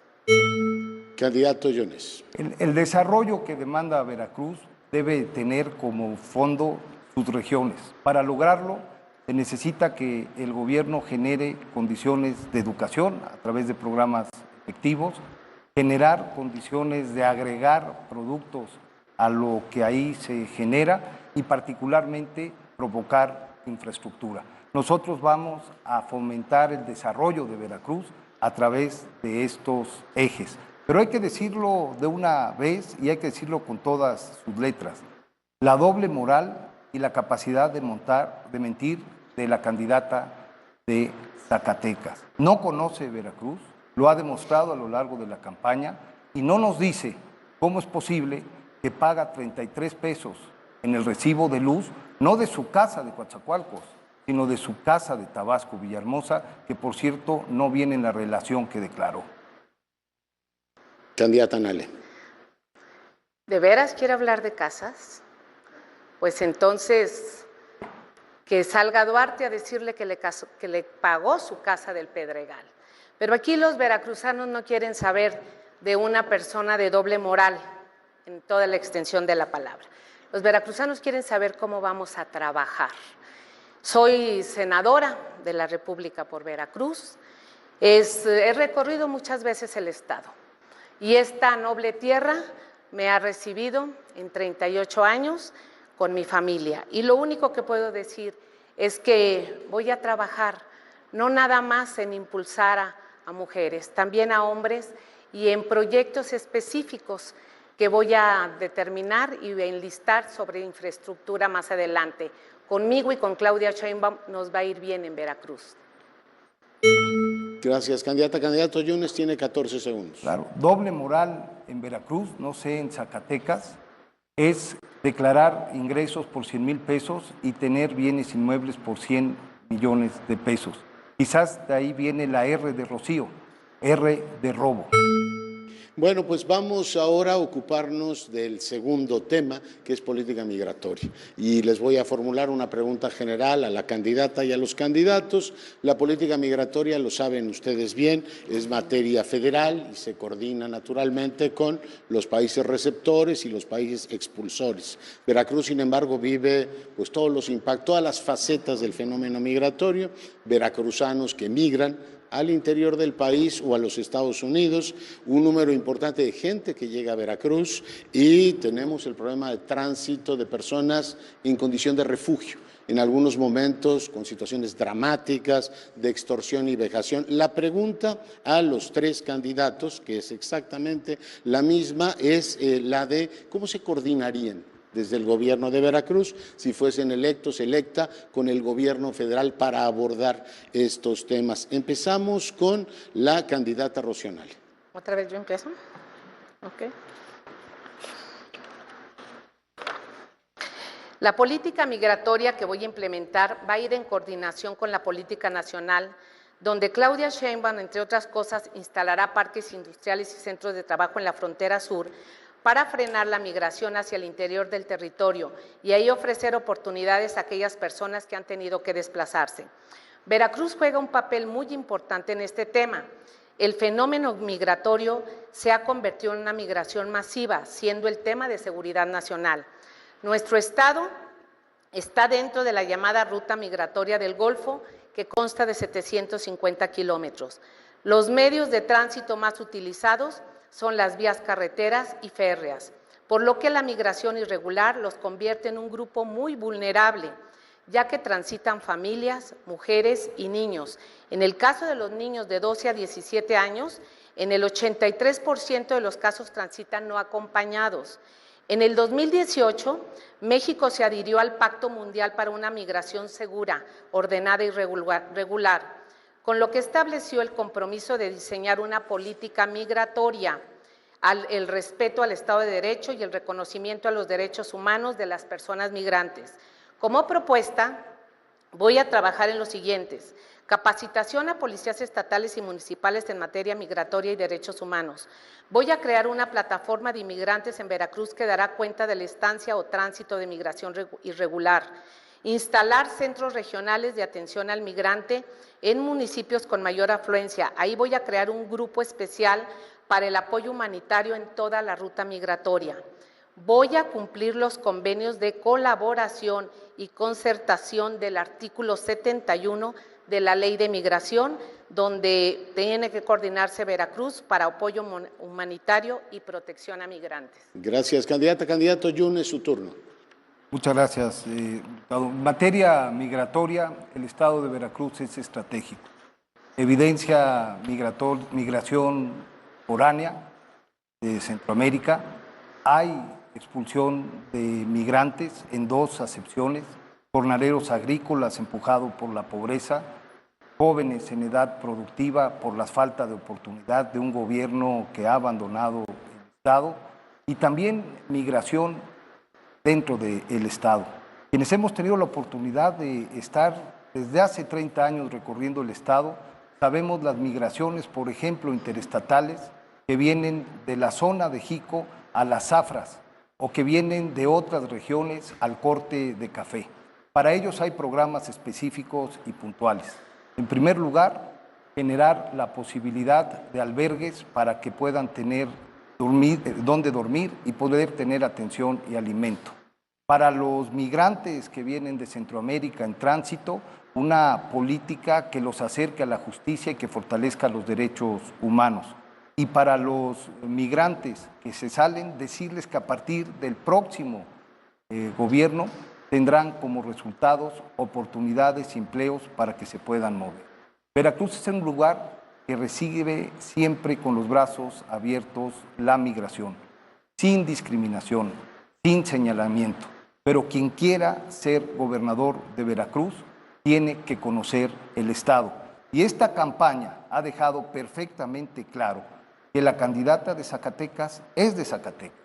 Candidato Yunes. El desarrollo que demanda Veracruz debe tener como fondo sus regiones. Para lograrlo, se necesita que el gobierno genere condiciones de educación a través de programas efectivos, generar condiciones de agregar productos a lo que ahí se genera y particularmente provocar infraestructura. Nosotros vamos a fomentar el desarrollo de Veracruz a través de estos ejes. Pero hay que decirlo de una vez y hay que decirlo con todas sus letras. La doble moral y la capacidad de mentir de la candidata de Zacatecas. No conoce Veracruz, lo ha demostrado a lo largo de la campaña y no nos dice cómo es posible que paga 33 pesos en el recibo de luz, no de su casa de Coatzacoalcos, sino de su casa de Tabasco, Villahermosa, que por cierto no viene en la relación que declaró. Candidata Nale. ¿De veras quiere hablar de casas? Pues entonces que salga Duarte a decirle que le pagó su casa del Pedregal. Pero aquí los veracruzanos no quieren saber de una persona de doble moral en toda la extensión de la palabra. Los veracruzanos quieren saber cómo vamos a trabajar. Soy senadora de la República por Veracruz, he recorrido muchas veces el estado y esta noble tierra me ha recibido en 38 años con mi familia. Y lo único que puedo decir es que voy a trabajar no nada más en impulsar a mujeres, también a hombres y en proyectos específicos que voy a determinar y enlistar sobre infraestructura más adelante. Conmigo y con Claudia Sheinbaum nos va a ir bien en Veracruz. Gracias, candidata. Candidato Yunes tiene 14 segundos. Claro, doble moral en Veracruz, no sé, en Zacatecas, es declarar ingresos por 100,000 pesos y tener bienes inmuebles por 100 millones de pesos. Quizás de ahí viene la R de Rocío, R de robo. Bueno, pues vamos ahora a ocuparnos del segundo tema, que es política migratoria. Y les voy a formular una pregunta general a la candidata y a los candidatos. La política migratoria, lo saben ustedes bien, es materia federal y se coordina naturalmente con los países receptores y los países expulsores. Veracruz, sin embargo, vive pues todos los impactos, todas las facetas del fenómeno migratorio, veracruzanos que migran al interior del país o a los Estados Unidos, un número importante de gente que llega a Veracruz y tenemos el problema de tránsito de personas en condición de refugio, en algunos momentos con situaciones dramáticas de extorsión y vejación. La pregunta a los tres candidatos, que es exactamente la misma, es la de cómo se coordinarían desde el gobierno de Veracruz, si fuesen electos, electa, con el gobierno federal para abordar estos temas. Empezamos con la candidata Rocío Nale. ¿Otra vez yo empiezo? Ok. La política migratoria que voy a implementar va a ir en coordinación con la política nacional, donde Claudia Sheinbaum, entre otras cosas, instalará parques industriales y centros de trabajo en la frontera sur para frenar la migración hacia el interior del territorio y ahí ofrecer oportunidades a aquellas personas que han tenido que desplazarse. Veracruz juega un papel muy importante en este tema. El fenómeno migratorio se ha convertido en una migración masiva, siendo el tema de seguridad nacional. Nuestro estado está dentro de la llamada ruta migratoria del Golfo, que consta de 750 kilómetros. Los medios de tránsito más utilizados son las vías carreteras y férreas, por lo que la migración irregular los convierte en un grupo muy vulnerable, ya que transitan familias, mujeres y niños. En el caso de los niños de 12 a 17 años, en el 83% de los casos transitan no acompañados. En el 2018, México se adhirió al Pacto Mundial para una Migración Segura, Ordenada y Regular, con lo que estableció el compromiso de diseñar una política migratoria, el respeto al Estado de Derecho y el reconocimiento a los derechos humanos de las personas migrantes. Como propuesta, voy a trabajar en los siguientes: capacitación a policías estatales y municipales en materia migratoria y derechos humanos. Voy a crear una plataforma de inmigrantes en Veracruz que dará cuenta de la estancia o tránsito de migración irregular. Instalar centros regionales de atención al migrante en municipios con mayor afluencia. Ahí voy a crear un grupo especial para el apoyo humanitario en toda la ruta migratoria. Voy a cumplir los convenios de colaboración y concertación del artículo 71 de la Ley de Migración, donde tiene que coordinarse Veracruz para apoyo humanitario y protección a migrantes. Gracias, candidata. Candidato Yunes, su turno. Muchas gracias. En materia migratoria, el estado de Veracruz es estratégico. Evidencia migración foránea de Centroamérica. Hay expulsión de migrantes en dos acepciones: jornaleros agrícolas empujados por la pobreza, jóvenes en edad productiva por la falta de oportunidad de un gobierno que ha abandonado el Estado, y también migración dentro del Estado. Quienes hemos tenido la oportunidad de estar desde hace 30 años recorriendo el Estado, sabemos las migraciones, por ejemplo, interestatales, que vienen de la zona de Jico a las Zafras o que vienen de otras regiones al corte de café. Para ellos hay programas específicos y puntuales. En primer lugar, generar la posibilidad de albergues para que puedan tener donde dormir y poder tener atención y alimento. Para los migrantes que vienen de Centroamérica en tránsito, una política que los acerque a la justicia y que fortalezca los derechos humanos. Y para los migrantes que se salen, decirles que a partir del próximo gobierno tendrán como resultados oportunidades y empleos para que se puedan mover. Veracruz es un lugar que recibe siempre con los brazos abiertos la migración, sin discriminación, sin señalamiento. Pero quien quiera ser gobernador de Veracruz tiene que conocer el Estado. Y esta campaña ha dejado perfectamente claro que la candidata de Zacatecas es de Zacatecas,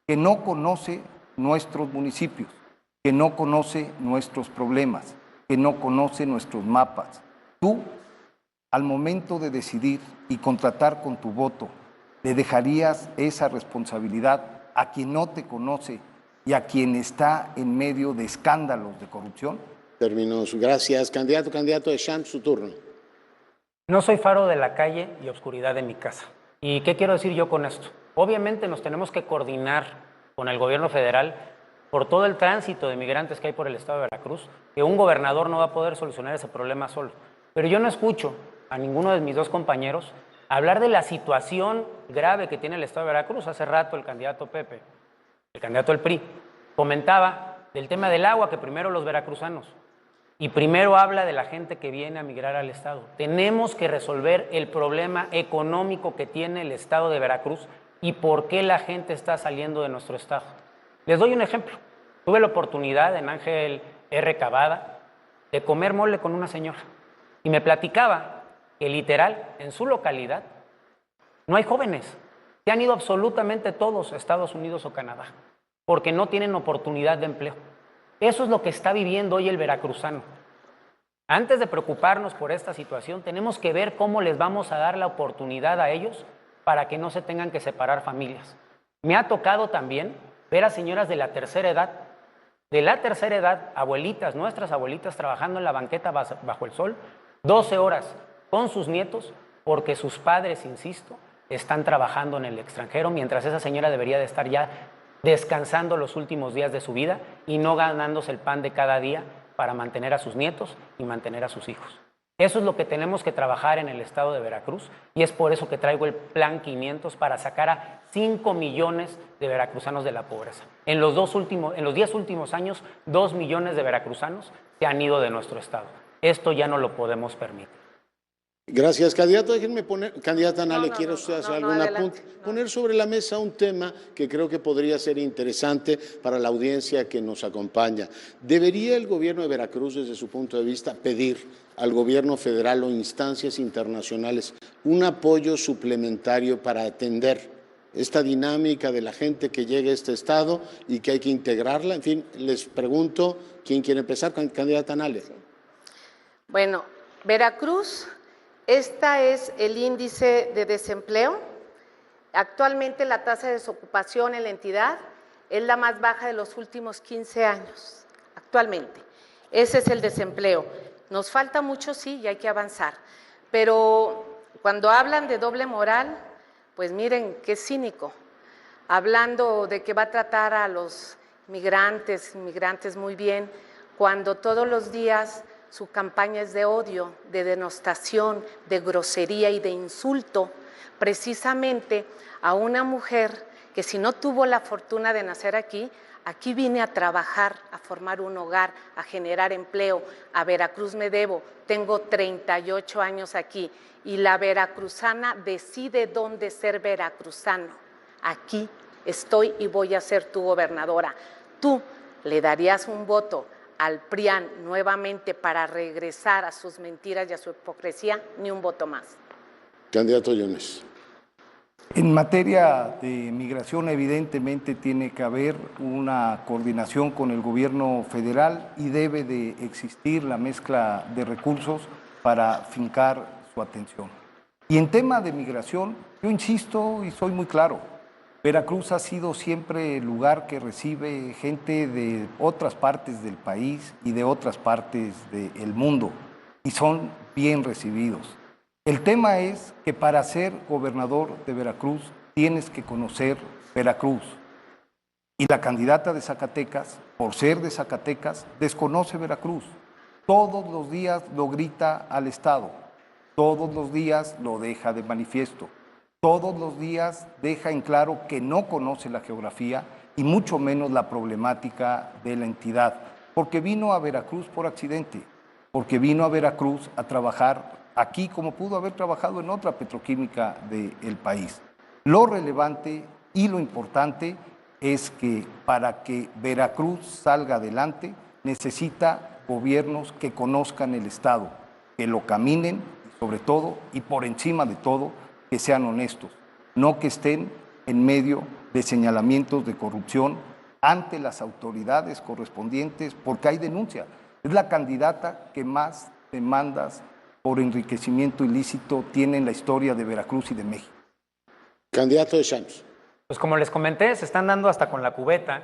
que no conoce nuestros municipios, que no conoce nuestros problemas, que no conoce nuestros mapas. Tú, al momento de decidir y contratar con tu voto, ¿le dejarías esa responsabilidad a quien no te conoce y a quien está en medio de escándalos de corrupción? Términos. Gracias. Candidato Deschamps, su turno. No soy faro de la calle y oscuridad de mi casa. ¿Y qué quiero decir yo con esto? Obviamente nos tenemos que coordinar con el gobierno federal por todo el tránsito de migrantes que hay por el estado de Veracruz, que un gobernador no va a poder solucionar ese problema solo. Pero yo no escucho a ninguno de mis dos compañeros hablar de la situación grave que tiene el estado de Veracruz. Hace rato el candidato Pepe, el candidato del PRI, comentaba del tema del agua, que primero los veracruzanos, y primero habla de la gente que viene a migrar al estado. Tenemos que resolver el problema económico que tiene el estado de Veracruz y por qué la gente está saliendo de nuestro estado. Les doy un ejemplo. Tuve la oportunidad en Ángel R. Cavada de comer mole con una señora y me platicaba que literal en su localidad no hay jóvenes. Se han ido absolutamente todos a Estados Unidos o Canadá porque no tienen oportunidad de empleo. Eso es lo que está viviendo hoy el veracruzano. Antes de preocuparnos por esta situación, tenemos que ver cómo les vamos a dar la oportunidad a ellos para que no se tengan que separar familias. Me ha tocado también ver a señoras de la tercera edad, abuelitas, nuestras abuelitas, trabajando en la banqueta bajo el sol, 12 horas con sus nietos, porque sus padres, insisto, están trabajando en el extranjero, mientras esa señora debería de estar ya descansando los últimos días de su vida y no ganándose el pan de cada día para mantener a sus nietos y mantener a sus hijos. Eso es lo que tenemos que trabajar en el estado de Veracruz y es por eso que traigo el Plan 500 para sacar a 5 millones de veracruzanos de la pobreza. En los 10 últimos años, 2 millones de veracruzanos se han ido de nuestro estado. Esto ya no lo podemos permitir. Gracias, candidato. Déjenme poner, candidata Nale, ¿quiere usted hacer algún apunte? Poner sobre la mesa un tema que creo que podría ser interesante para la audiencia que nos acompaña. ¿Debería el gobierno de Veracruz, desde su punto de vista, pedir al gobierno federal o instancias internacionales un apoyo suplementario para atender esta dinámica de la gente que llega a este estado y que hay que integrarla? En fin, les pregunto, ¿quién quiere empezar? Candidata Nale. Bueno, Veracruz... Este es el índice de desempleo. Actualmente la tasa de desocupación en la entidad es la más baja de los últimos 15 años, actualmente. Ese es el desempleo. Nos falta mucho, sí, y hay que avanzar. Pero cuando hablan de doble moral, pues miren, qué cínico. Hablando de que va a tratar a los migrantes muy bien, cuando todos los días su campaña es de odio, de denostación, de grosería y de insulto, precisamente a una mujer que si no tuvo la fortuna de nacer aquí, aquí vine a trabajar, a formar un hogar, a generar empleo. A Veracruz me debo, tengo 38 años aquí y la veracruzana decide dónde ser veracruzano. Aquí estoy y voy a ser tu gobernadora. ¿Tú le darías un voto al PRIAN nuevamente para regresar a sus mentiras y a su hipocresía? Ni un voto más. Candidato Yunes. En materia de migración, evidentemente tiene que haber una coordinación con el gobierno federal y debe de existir la mezcla de recursos para fincar su atención. Y en tema de migración, yo insisto y soy muy claro, Veracruz ha sido siempre el lugar que recibe gente de otras partes del país y de otras partes del mundo, y son bien recibidos. El tema es que para ser gobernador de Veracruz tienes que conocer Veracruz. Y la candidata de Zacatecas, por ser de Zacatecas, desconoce Veracruz. Todos los días lo grita al Estado, todos los días lo deja de manifiesto. Todos los días deja en claro que no conoce la geografía y mucho menos la problemática de la entidad, porque vino a Veracruz por accidente, porque vino a Veracruz a trabajar aquí como pudo haber trabajado en otra petroquímica del país. Lo relevante y lo importante es que para que Veracruz salga adelante necesita gobiernos que conozcan el Estado, que lo caminen, sobre todo y por encima de todo, que sean honestos, no que estén en medio de señalamientos de corrupción ante las autoridades correspondientes, porque hay denuncia. Es la candidata que más demandas por enriquecimiento ilícito tiene en la historia de Veracruz y de México. Candidato de Champs. Pues como les comenté, se están dando hasta con la cubeta,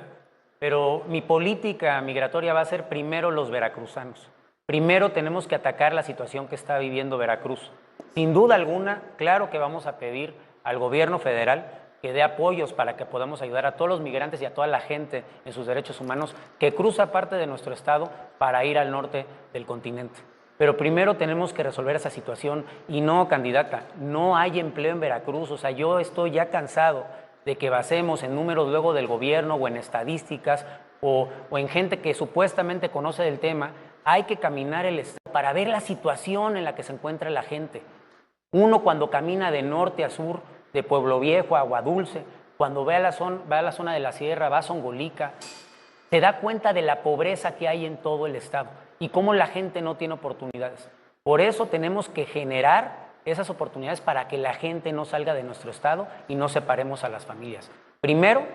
pero mi política migratoria va a ser primero los veracruzanos. Primero tenemos que atacar la situación que está viviendo Veracruz. Sin duda alguna, claro que vamos a pedir al gobierno federal que dé apoyos para que podamos ayudar a todos los migrantes y a toda la gente en sus derechos humanos que cruza parte de nuestro estado para ir al norte del continente. Pero primero tenemos que resolver esa situación y no, candidata, no hay empleo en Veracruz. O sea, yo estoy ya cansado de que basemos en números luego del gobierno o en estadísticas o en gente que supuestamente conoce del tema. Hay que caminar el estado para ver la situación en la que se encuentra la gente. Uno cuando camina de norte a sur, de Pueblo Viejo a Agua Dulce, cuando va a la zona de la sierra, va a Zongolica, se da cuenta de la pobreza que hay en todo el estado y cómo la gente no tiene oportunidades. Por eso tenemos que generar esas oportunidades para que la gente no salga de nuestro estado y no separemos a las familias. Primero,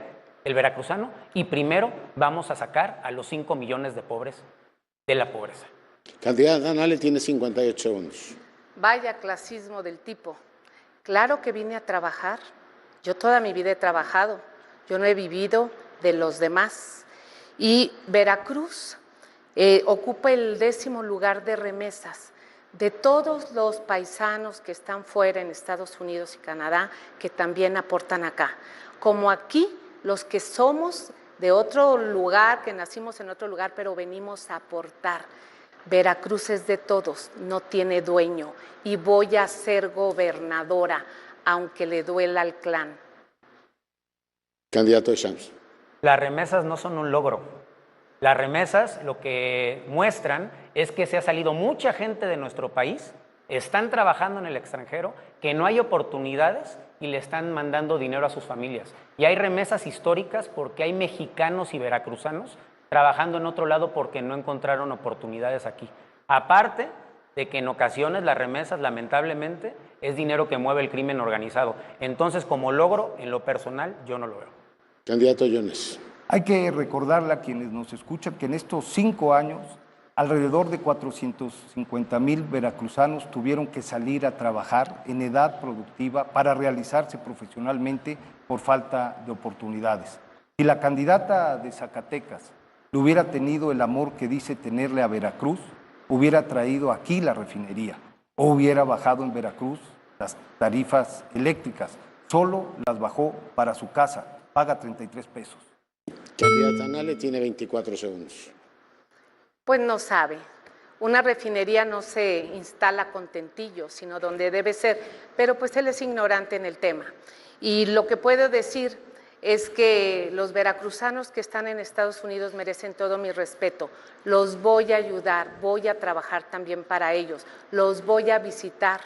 el veracruzano, y primero vamos a sacar a los 5 millones de pobres de la pobreza. Candidata Nale tiene 58 segundos. Vaya clasismo del tipo. Claro que vine a trabajar. Yo toda mi vida he trabajado. Yo no he vivido de los demás. Y Veracruz ocupa el 10º lugar de remesas de todos los paisanos que están fuera en Estados Unidos y Canadá, que también aportan acá. Como aquí, los que somos de otro lugar, que nacimos en otro lugar, pero venimos a aportar. Veracruz es de todos, no tiene dueño, y voy a ser gobernadora, aunque le duela al clan. Candidato de Shams. Las remesas no son un logro. Las remesas lo que muestran es que se ha salido mucha gente de nuestro país, están trabajando en el extranjero, que no hay oportunidades y le están mandando dinero a sus familias. Y hay remesas históricas porque hay mexicanos y veracruzanos trabajando en otro lado porque no encontraron oportunidades aquí. Aparte de que en ocasiones las remesas, lamentablemente, es dinero que mueve el crimen organizado. Entonces, como logro, en lo personal, yo no lo veo. Candidato Yunes. Hay que recordarle a quienes nos escuchan que en estos 5 años, alrededor de 450,000 veracruzanos tuvieron que salir a trabajar en edad productiva para realizarse profesionalmente por falta de oportunidades. Si la candidata de Zacatecas le hubiera tenido el amor que dice tenerle a Veracruz, hubiera traído aquí la refinería o hubiera bajado en Veracruz las tarifas eléctricas. Solo las bajó para su casa, paga 33 pesos. Candidata Nale tiene 24 segundos. Pues no sabe. Una refinería no se instala con tentillo, sino donde debe ser. Pero pues él es ignorante en el tema. Y lo que puedo decir es que los veracruzanos que están en Estados Unidos merecen todo mi respeto. Los voy a ayudar, voy a trabajar también para ellos, los voy a visitar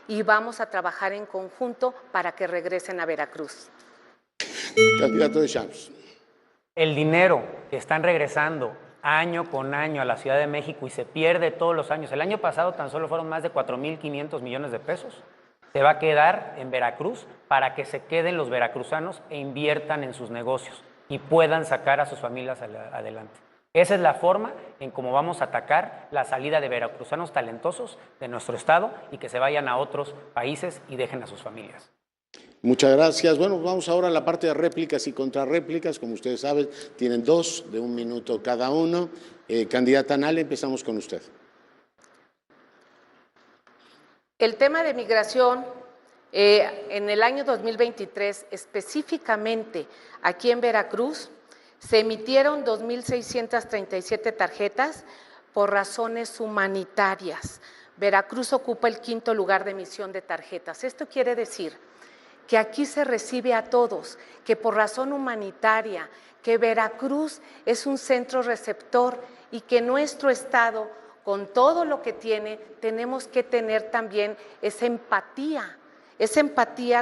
y vamos a trabajar en conjunto para que regresen a Veracruz. Candidato de Shams. El dinero que están regresando año con año a la Ciudad de México y se pierde todos los años. El año pasado tan solo fueron más de 4,500 millones de pesos. Se va a quedar en Veracruz para que se queden los veracruzanos e inviertan en sus negocios y puedan sacar a sus familias adelante. Esa es la forma en cómo vamos a atacar la salida de veracruzanos talentosos de nuestro estado y que se vayan a otros países y dejen a sus familias. Muchas gracias. Bueno, vamos ahora a la parte de réplicas y contrarréplicas. Como ustedes saben, tienen 2 de 1 minuto cada uno. Candidata Nale, empezamos con usted. El tema de migración, en el año 2023, específicamente aquí en Veracruz, se emitieron 2,637 tarjetas por razones humanitarias. Veracruz ocupa el 5º lugar de emisión de tarjetas. Esto quiere decir que aquí se recibe a todos, que por razón humanitaria, que Veracruz es un centro receptor y que nuestro estado, con todo lo que tiene, tenemos que tener también esa empatía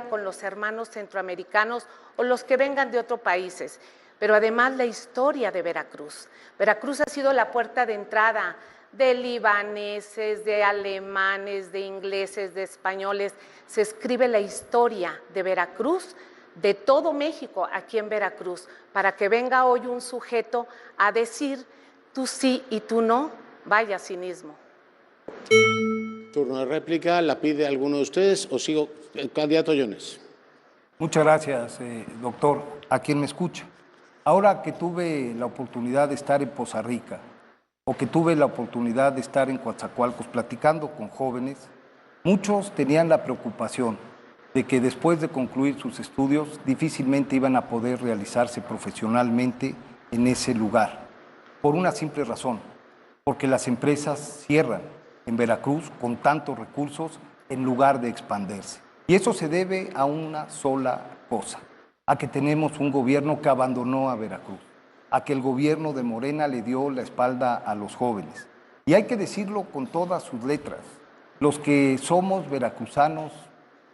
con los hermanos centroamericanos o los que vengan de otros países. Pero además la historia de Veracruz. Veracruz ha sido la puerta de entrada de libaneses, de alemanes, de ingleses, de españoles. Se escribe la historia de Veracruz, de todo México aquí en Veracruz, para que venga hoy un sujeto a decir tú sí y tú no. Vaya cinismo. Turno de réplica, ¿la pide alguno de ustedes o sigo? Candidato Yunes. Muchas gracias, doctor. A quien me escucha. Ahora que tuve la oportunidad de estar en Poza Rica o que tuve la oportunidad de estar en Coatzacoalcos platicando con jóvenes, muchos tenían la preocupación de que después de concluir sus estudios difícilmente iban a poder realizarse profesionalmente en ese lugar, por una simple razón, porque las empresas cierran en Veracruz con tantos recursos en lugar de expandirse. Y eso se debe a una sola cosa, a que tenemos un gobierno que abandonó a Veracruz, a que el gobierno de Morena le dio la espalda a los jóvenes. Y hay que decirlo con todas sus letras, los que somos veracruzanos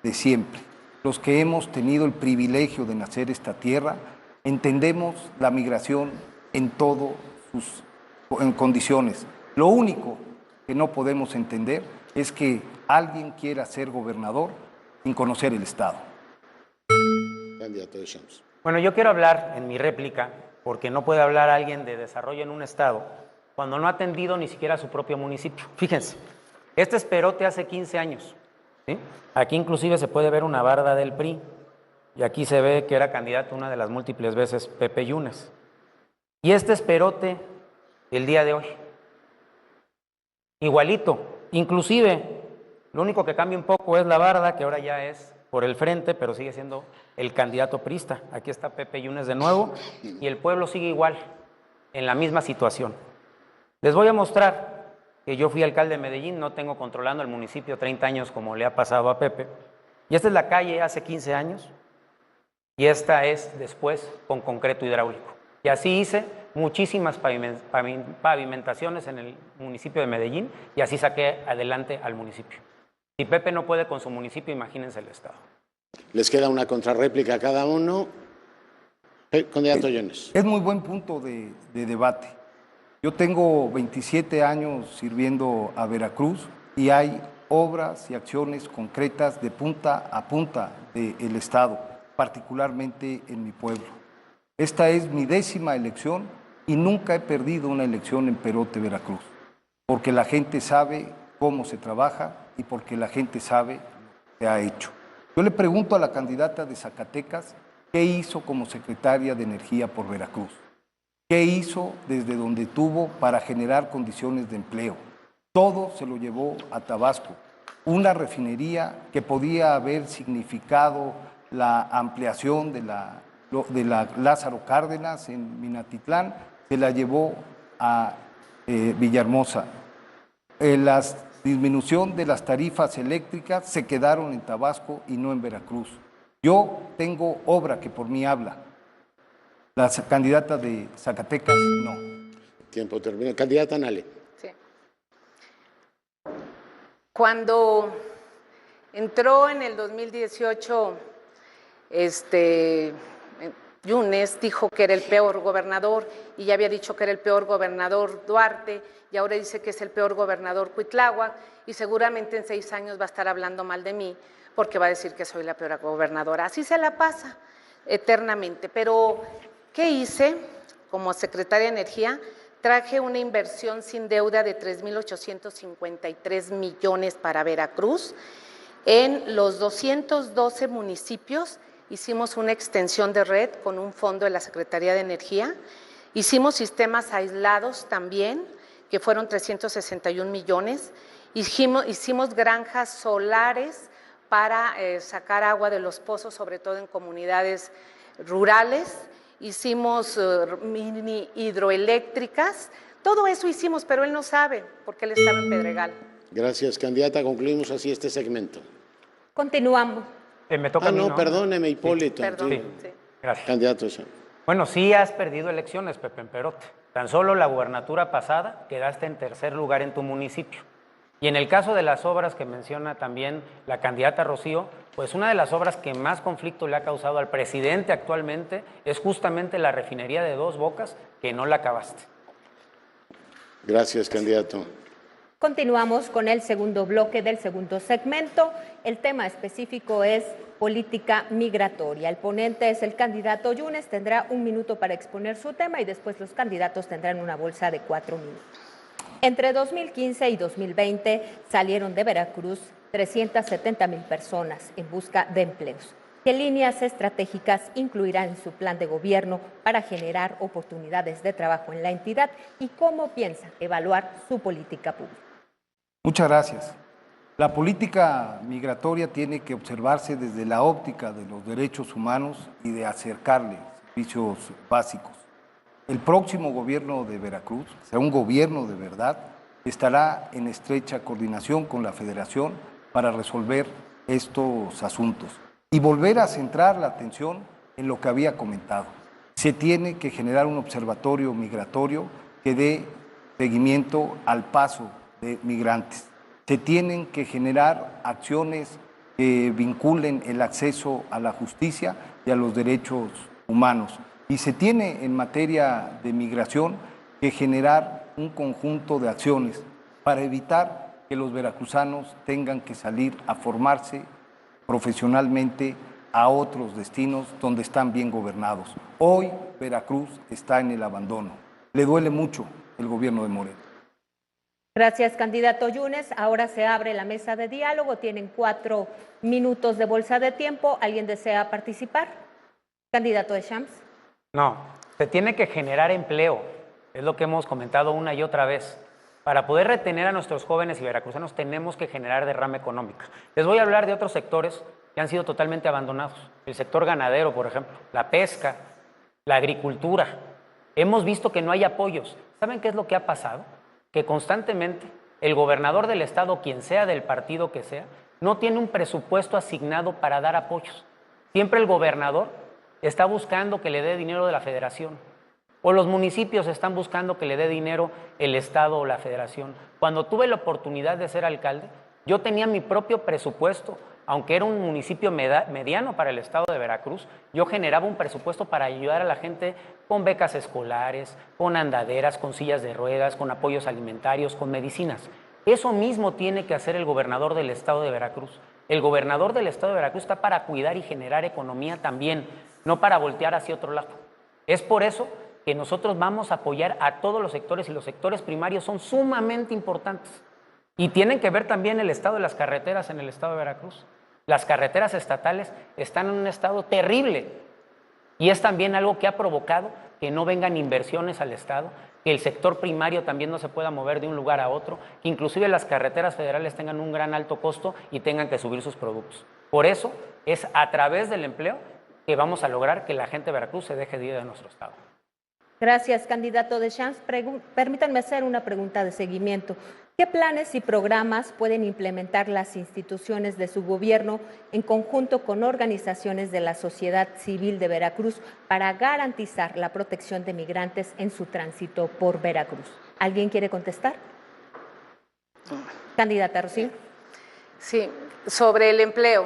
de siempre, los que hemos tenido el privilegio de nacer esta tierra, entendemos la migración en todas sus condiciones. Lo único que no podemos entender es que alguien quiera ser gobernador sin conocer el Estado. Candidato de Shams. Bueno, yo quiero hablar en mi réplica, porque no puede hablar alguien de desarrollo en un estado cuando no ha atendido ni siquiera a su propio municipio. Fíjense, este es Perote hace 15 años. ¿Sí? Aquí inclusive se puede ver una barda del PRI, y aquí se ve que era candidato una de las múltiples veces Pepe Yunes. Y este es Perote el día de hoy. Igualito, inclusive, lo único que cambia un poco es la barda, que ahora ya es por el frente, pero sigue siendo el candidato priista. Aquí está Pepe Yunes de nuevo, y el pueblo sigue igual, en la misma situación. Les voy a mostrar que yo fui alcalde de Medellín, no tengo controlando el municipio 30 años como le ha pasado a Pepe. Y esta es la calle hace 15 años, y esta es después con concreto hidráulico. Y así hice muchísimas pavimentaciones en el municipio de Medellín, y así saqué adelante al municipio. Si Pepe no puede con su municipio, imagínense el estado. Les queda una contrarréplica a cada uno. Candidato Yunes. Es muy buen punto de debate. Yo tengo 27 años sirviendo a Veracruz y hay obras y acciones concretas de punta a punta del estado, particularmente en mi pueblo. Esta es mi 10ª elección y nunca he perdido una elección en Perote, Veracruz, porque la gente sabe cómo se trabaja y porque la gente sabe lo que se ha hecho. Yo le pregunto a la candidata de Zacatecas qué hizo como secretaria de Energía por Veracruz, qué hizo desde donde tuvo para generar condiciones de empleo. Todo se lo llevó a Tabasco, una refinería que podía haber significado la ampliación de la Lázaro Cárdenas en Minatitlán, se la llevó a Villahermosa. La disminución de las tarifas eléctricas se quedaron en Tabasco y no en Veracruz. Yo tengo obra que por mí habla. La candidata de Zacatecas, no. Tiempo terminado. Candidata Nale. Sí. Cuando entró en el 2018, Yunes dijo que era el peor gobernador y ya había dicho que era el peor gobernador Duarte y ahora dice que es el peor gobernador Cuitláhuac y seguramente en 6 años va a estar hablando mal de mí porque va a decir que soy la peor gobernadora. Así se la pasa eternamente. Pero, ¿qué hice? Como secretaria de Energía, traje una inversión sin deuda de 3,853 millones para Veracruz. En los 212 municipios hicimos una extensión de red con un fondo de la Secretaría de Energía. Hicimos sistemas aislados también, que fueron 361 millones. Hicimos granjas solares para sacar agua de los pozos, sobre todo en comunidades rurales. Hicimos mini hidroeléctricas. Todo eso hicimos, pero él no sabe, porque él estaba en Pedregal. Gracias, candidata. Concluimos así este segmento. Continuamos. Me toca a mí, no, perdóneme, Hipólito. Sí, perdón, Sí. sí. Gracias. Candidato, sí. Bueno, sí has perdido elecciones, Pepe, en Perote. Tan solo la gubernatura pasada quedaste en tercer lugar en tu municipio. Y en el caso de las obras que menciona también la candidata Rocío, pues una de las obras que más conflicto le ha causado al presidente actualmente es justamente la refinería de Dos Bocas, que no la acabaste. Gracias, candidato. Continuamos con el segundo bloque del segundo segmento. El tema específico es política migratoria. El ponente es el candidato Yunes, tendrá 1 minuto para exponer su tema y después los candidatos tendrán una bolsa de 4 minutos. Entre 2015 y 2020 salieron de Veracruz 370,000 personas en busca de empleos. ¿Qué líneas estratégicas incluirá en su plan de gobierno para generar oportunidades de trabajo en la entidad y cómo piensa evaluar su política pública? Muchas gracias. La política migratoria tiene que observarse desde la óptica de los derechos humanos y de acercarle servicios básicos. El próximo gobierno de Veracruz, será un gobierno de verdad, estará en estrecha coordinación con la Federación para resolver estos asuntos y volver a centrar la atención en lo que había comentado. Se tiene que generar un observatorio migratorio que dé seguimiento al paso de migrantes. Se tienen que generar acciones que vinculen el acceso a la justicia y a los derechos humanos. Y se tiene en materia de migración que generar un conjunto de acciones para evitar que los veracruzanos tengan que salir a formarse profesionalmente a otros destinos donde están bien gobernados. Hoy Veracruz está en el abandono. Le duele mucho el gobierno de Morena. Gracias, candidato Yunes. Ahora se abre la mesa de diálogo. Tienen 4 minutos de bolsa de tiempo. ¿Alguien desea participar? Candidato Deschamps. No, se tiene que generar empleo. Es lo que hemos comentado una y otra vez. Para poder retener a nuestros jóvenes y veracruzanos tenemos que generar derrama económica. Les voy a hablar de otros sectores que han sido totalmente abandonados. El sector ganadero, por ejemplo, la pesca, la agricultura. Hemos visto que no hay apoyos. ¿Saben qué es lo que ha pasado? Que constantemente el gobernador del estado, quien sea del partido que sea, no tiene un presupuesto asignado para dar apoyos. Siempre el gobernador está buscando que le dé dinero de la federación, o los municipios están buscando que le dé dinero el estado o la federación. Cuando tuve la oportunidad de ser alcalde, yo tenía mi propio presupuesto, aunque era un municipio mediano para el estado de Veracruz, yo generaba un presupuesto para ayudar a la gente con becas escolares, con andaderas, con sillas de ruedas, con apoyos alimentarios, con medicinas. Eso mismo tiene que hacer el gobernador del estado de Veracruz. El gobernador del estado de Veracruz está para cuidar y generar economía también, no para voltear hacia otro lado. Es por eso que nosotros vamos a apoyar a todos los sectores, y los sectores primarios son sumamente importantes. Y tienen que ver también el estado de las carreteras en el estado de Veracruz. Las carreteras estatales están en un estado terrible, y es también algo que ha provocado que no vengan inversiones al estado, que el sector primario también no se pueda mover de un lugar a otro, que inclusive las carreteras federales tengan un gran alto costo y tengan que subir sus productos. Por eso es a través del empleo que vamos a lograr que la gente de Veracruz se deje de ir de nuestro estado. Gracias, candidato Deschamps. Permítanme hacer una pregunta de seguimiento. ¿Qué planes y programas pueden implementar las instituciones de su gobierno en conjunto con organizaciones de la sociedad civil de Veracruz para garantizar la protección de migrantes en su tránsito por Veracruz? ¿Alguien quiere contestar? Candidata Rocío. Sí, sobre el empleo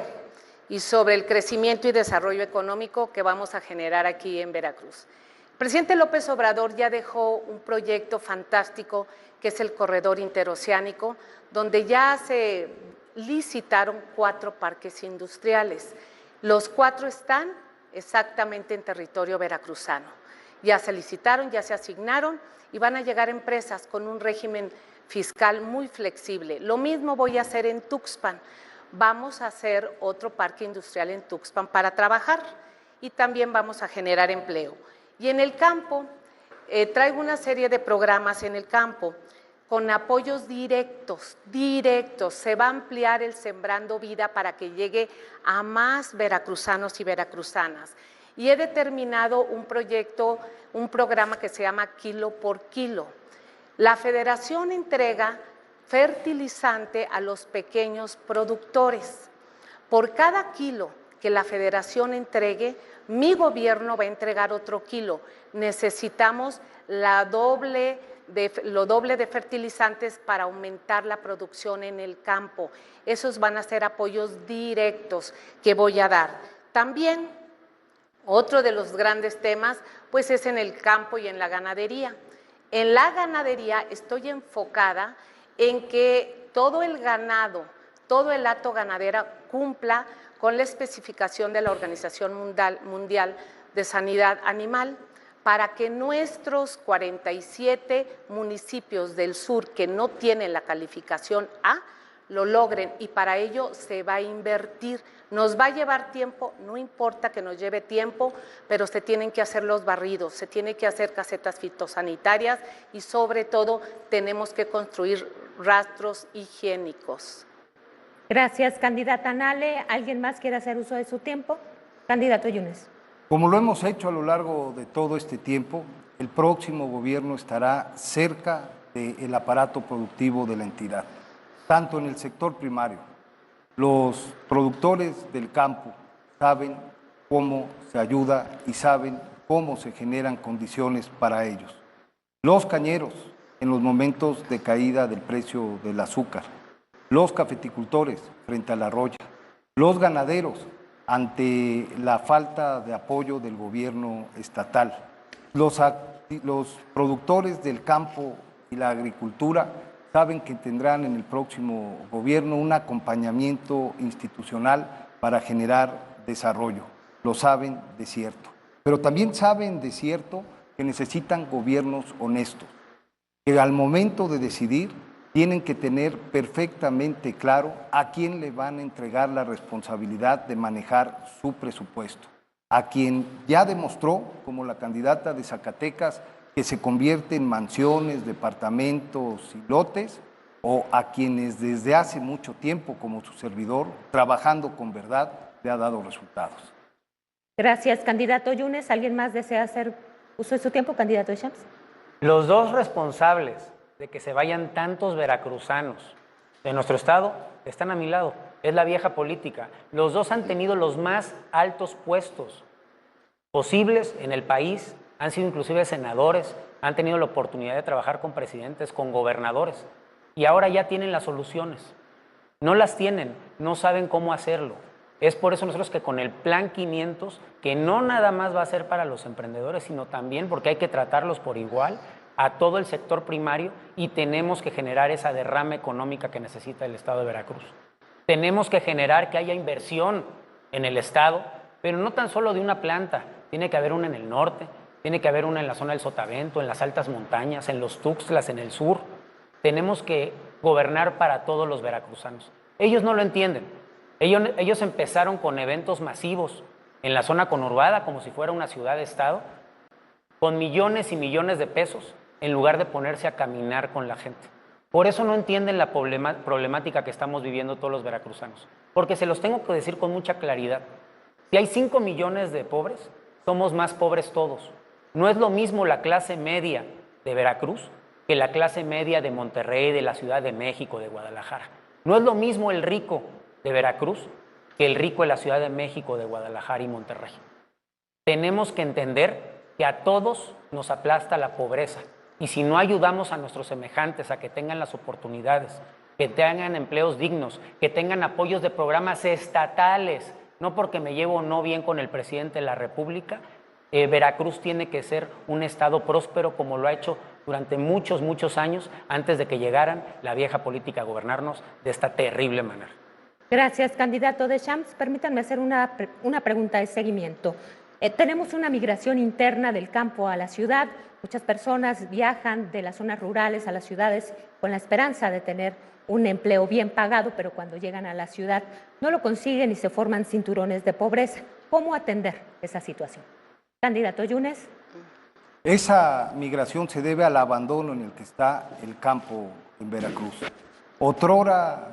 y sobre el crecimiento y desarrollo económico que vamos a generar aquí en Veracruz. El presidente López Obrador ya dejó un proyecto fantástico que es el corredor interoceánico, donde ya se licitaron 4 parques industriales. Los 4 están exactamente en territorio veracruzano. Ya se licitaron, ya se asignaron y van a llegar empresas con un régimen fiscal muy flexible. Lo mismo voy a hacer en Tuxpan. Vamos a hacer otro parque industrial en Tuxpan para trabajar y también vamos a generar empleo. Y en el campo, traigo una serie de programas en el campo con apoyos directos. Se va a ampliar el Sembrando Vida para que llegue a más veracruzanos y veracruzanas. Y he determinado un proyecto, un programa que se llama Kilo por Kilo. La Federación entrega fertilizante a los pequeños productores. Por cada kilo que la Federación entregue, mi gobierno va a entregar otro kilo. Necesitamos lo doble de fertilizantes para aumentar la producción en el campo. Esos van a ser apoyos directos que voy a dar. También, otro de los grandes temas, pues es en el campo y en la ganadería. En la ganadería estoy enfocada en que todo el ganado, todo el hato ganadero cumpla con la especificación de la Organización Mundial de Sanidad Animal, para que nuestros 47 municipios del sur que no tienen la calificación A lo logren, y para ello se va a invertir. Nos va a llevar tiempo, no importa que nos lleve tiempo, pero se tienen que hacer los barridos, se tienen que hacer casetas fitosanitarias y sobre todo tenemos que construir rastros higiénicos. Gracias, candidata Nale. ¿Alguien más quiere hacer uso de su tiempo? Candidato Yunes. Como lo hemos hecho a lo largo de todo este tiempo, el próximo gobierno estará cerca del aparato productivo de la entidad, tanto en el sector primario. Los productores del campo saben cómo se ayuda y saben cómo se generan condiciones para ellos. Los cañeros, en los momentos de caída del precio del azúcar. Los cafeticultores frente a la roya. Los ganaderos ante la falta de apoyo del gobierno estatal. Los productores del campo y la agricultura saben que tendrán en el próximo gobierno un acompañamiento institucional para generar desarrollo, lo saben de cierto. Pero también saben de cierto que necesitan gobiernos honestos, que al momento de decidir tienen que tener perfectamente claro a quién le van a entregar la responsabilidad de manejar su presupuesto. A quien ya demostró, como la candidata de Zacatecas, que se convierte en mansiones, departamentos y lotes, o a quienes desde hace mucho tiempo, como su servidor, trabajando con verdad, le ha dado resultados. Gracias, candidato Yunes. ¿Alguien más desea hacer uso de su tiempo, candidato Shams? Los dos responsables de que se vayan tantos veracruzanos de nuestro estado están a mi lado. Es la vieja política. Los dos han tenido los más altos puestos posibles en el país, han sido inclusive senadores, han tenido la oportunidad de trabajar con presidentes, con gobernadores, y ahora ya tienen las soluciones. No las tienen, no saben cómo hacerlo. Es por eso nosotros que con el Plan 500, que no nada más va a ser para los emprendedores, sino también porque hay que tratarlos por igual a todo el sector primario, y tenemos que generar esa derrama económica que necesita el estado de Veracruz. Tenemos que generar que haya inversión en el estado, pero no tan solo de una planta, tiene que haber una en el norte, tiene que haber una en la zona del Sotavento, en las altas montañas, en los Tuxtlas, en el sur. Tenemos que gobernar para todos los veracruzanos. Ellos no lo entienden. Ellos empezaron con eventos masivos en la zona conurbada, como si fuera una ciudad-estado, con millones y millones de pesos, en lugar de ponerse a caminar con la gente. Por eso no entienden la problemática que estamos viviendo todos los veracruzanos, porque se los tengo que decir con mucha claridad. Si hay 5 millones de pobres, somos más pobres todos. No es lo mismo la clase media de Veracruz que la clase media de Monterrey, de la Ciudad de México, de Guadalajara. No es lo mismo el rico de Veracruz que el rico de la Ciudad de México, de Guadalajara y Monterrey. Tenemos que entender que a todos nos aplasta la pobreza, y si no ayudamos a nuestros semejantes a que tengan las oportunidades, que tengan empleos dignos, que tengan apoyos de programas estatales, no porque me llevo no bien con el presidente de la República, Veracruz tiene que ser un estado próspero como lo ha hecho durante muchos, muchos años antes de que llegaran la vieja política a gobernarnos de esta terrible manera. Gracias, candidato Deschamps. Permítanme hacer una pregunta de seguimiento. Tenemos una migración interna del campo a la ciudad. Muchas personas viajan de las zonas rurales a las ciudades con la esperanza de tener un empleo bien pagado, pero cuando llegan a la ciudad no lo consiguen y se forman cinturones de pobreza. ¿Cómo atender esa situación? Candidato Yunes. Esa migración se debe al abandono en el que está el campo en Veracruz. Otrora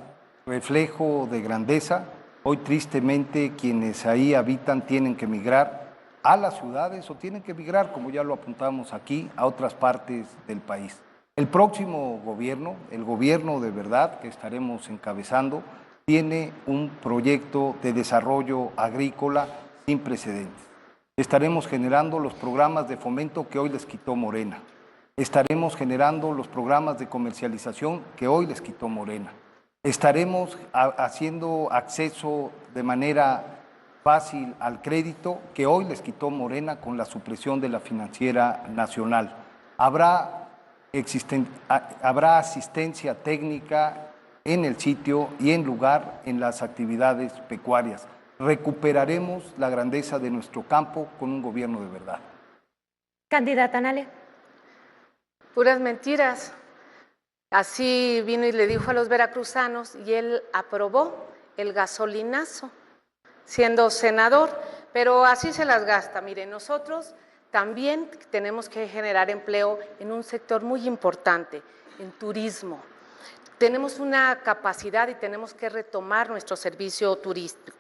reflejo de grandeza, hoy tristemente quienes ahí habitan tienen que migrar a las ciudades o tienen que migrar, como ya lo apuntamos aquí, a otras partes del país. El próximo gobierno, el gobierno de verdad que estaremos encabezando, tiene un proyecto de desarrollo agrícola sin precedentes. Estaremos generando los programas de fomento que hoy les quitó Morena. Estaremos generando los programas de comercialización que hoy les quitó Morena. Estaremos haciendo acceso de manera fácil al crédito que hoy les quitó Morena con la supresión de la Financiera Nacional. Habrá asistencia técnica en el sitio y en lugar en las actividades pecuarias. Recuperaremos la grandeza de nuestro campo con un gobierno de verdad. Candidata Nale. Puras mentiras. Así vino y le dijo a los veracruzanos y él aprobó el gasolinazo, siendo senador, pero así se las gasta. Miren, nosotros también tenemos que generar empleo en un sector muy importante, en turismo. Tenemos una capacidad y tenemos que retomar nuestro servicio turístico,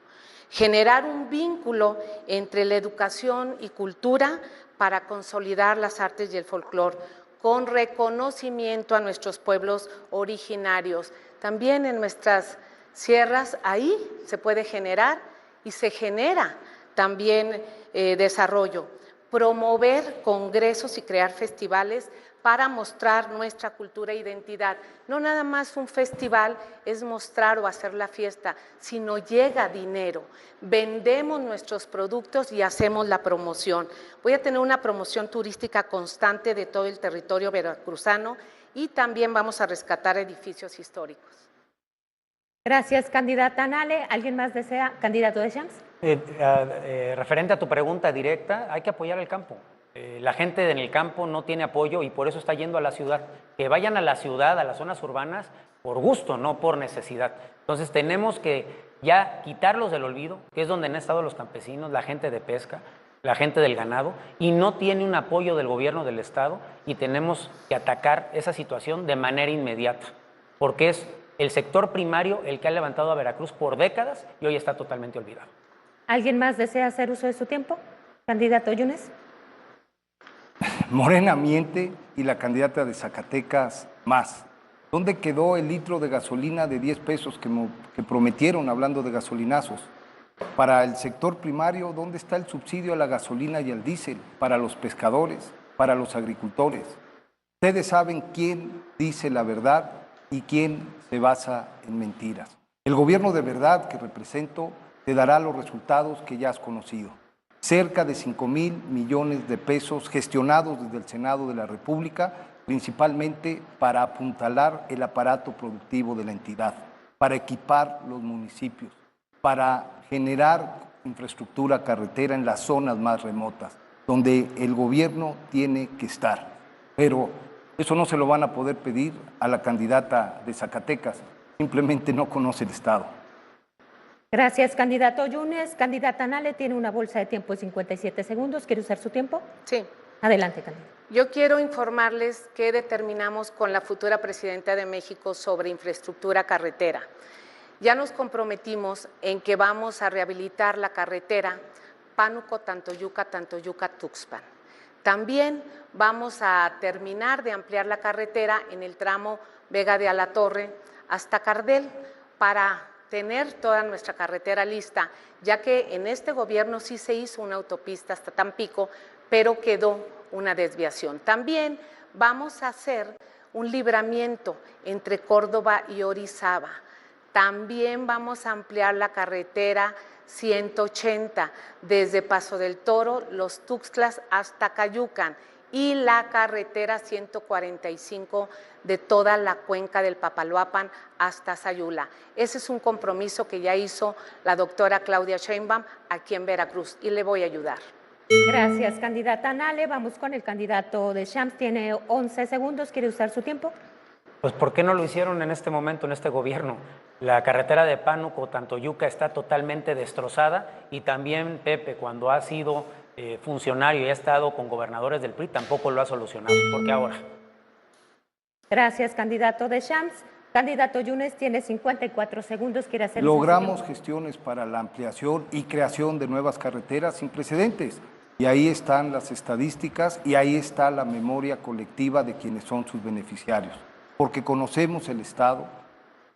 generar un vínculo entre la educación y cultura para consolidar las artes y el folclore, con reconocimiento a nuestros pueblos originarios. También en nuestras sierras, ahí se puede generar y se genera también desarrollo. Promover congresos y crear festivales para mostrar nuestra cultura e identidad. No nada más un festival es mostrar o hacer la fiesta, sino llega dinero. Vendemos nuestros productos y hacemos la promoción. Voy a tener una promoción turística constante de todo el territorio veracruzano y también vamos a rescatar edificios históricos. Gracias, candidata Nale. ¿Alguien más desea? Candidato Deschamps. Referente a tu pregunta directa, hay que apoyar el campo. La gente en el campo no tiene apoyo y por eso está yendo a la ciudad. Que vayan a la ciudad, a las zonas urbanas, por gusto, no por necesidad. Entonces tenemos que ya quitarlos del olvido, que es donde han estado los campesinos, la gente de pesca, la gente del ganado, y no tiene un apoyo del gobierno del estado, y tenemos que atacar esa situación de manera inmediata, porque es el sector primario el que ha levantado a Veracruz por décadas y hoy está totalmente olvidado. ¿Alguien más desea hacer uso de su tiempo? Candidato Yunes. Morena miente y la candidata de Zacatecas más. ¿Dónde quedó el litro de gasolina de 10 pesos que prometieron hablando de gasolinazos? Para el sector primario, ¿dónde está el subsidio a la gasolina y al diésel? Para los pescadores, para los agricultores. Ustedes saben quién dice la verdad y quién se basa en mentiras. El gobierno de verdad que represento te dará los resultados que ya has conocido. Cerca de 5,000 millones de pesos gestionados desde el Senado de la República, principalmente para apuntalar el aparato productivo de la entidad, para equipar los municipios, para generar infraestructura carretera en las zonas más remotas, donde el gobierno tiene que estar. Pero eso no se lo van a poder pedir a la candidata de Zacatecas, simplemente no conoce el Estado. Gracias, candidato Yunes. Candidata Nale tiene una bolsa de tiempo de 57 segundos. ¿Quiere usar su tiempo? Sí. Adelante, candidato. Yo quiero informarles que determinamos con la futura presidenta de México sobre infraestructura carretera. Ya nos comprometimos en que vamos a rehabilitar la carretera Pánuco-Tantoyuca-Tuxpan. También vamos a terminar de ampliar la carretera en el tramo Vega de Alatorre hasta Cardel para tener toda nuestra carretera lista, ya que en este gobierno sí se hizo una autopista hasta Tampico, pero quedó una desviación. También vamos a hacer un libramiento entre Córdoba y Orizaba. También vamos a ampliar la carretera 180 desde Paso del Toro, Los Tuxtlas hasta Cayucan y la carretera 145 de toda la cuenca del Papaloapan hasta Sayula. Ese es un compromiso que ya hizo la doctora Claudia Sheinbaum aquí en Veracruz y le voy a ayudar. Gracias, candidata Nale. Vamos con el candidato Deschamps. Tiene 11 segundos. ¿Quiere usar su tiempo? Pues ¿por qué no lo hicieron en este momento, en este gobierno? La carretera de Pánuco-Tantoyuca está totalmente destrozada y también Pepe, cuando ha sido funcionario y ha estado con gobernadores del PRI, tampoco lo ha solucionado. ¿Por qué ahora? Gracias, candidato Deschamps. Candidato Yunes tiene 54 segundos. ¿Quiere hacer? Logramos gestiones para la ampliación y creación de nuevas carreteras sin precedentes. Y ahí están las estadísticas y ahí está la memoria colectiva de quienes son sus beneficiarios. Porque conocemos el Estado,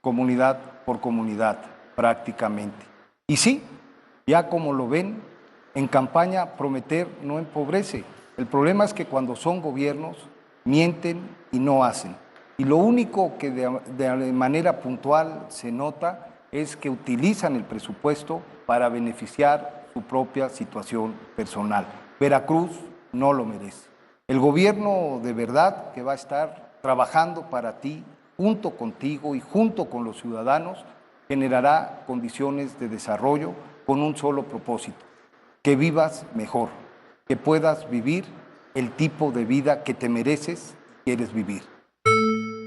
comunidad por comunidad, prácticamente. Y sí, ya como lo ven, en campaña prometer no empobrece. El problema es que cuando son gobiernos, mienten y no hacen. Y lo único que de manera puntual se nota es que utilizan el presupuesto para beneficiar su propia situación personal. Veracruz no lo merece. El gobierno de verdad que va a estar trabajando para ti, junto contigo y junto con los ciudadanos, generará condiciones de desarrollo con un solo propósito: que vivas mejor, que puedas vivir el tipo de vida que te mereces y quieres vivir.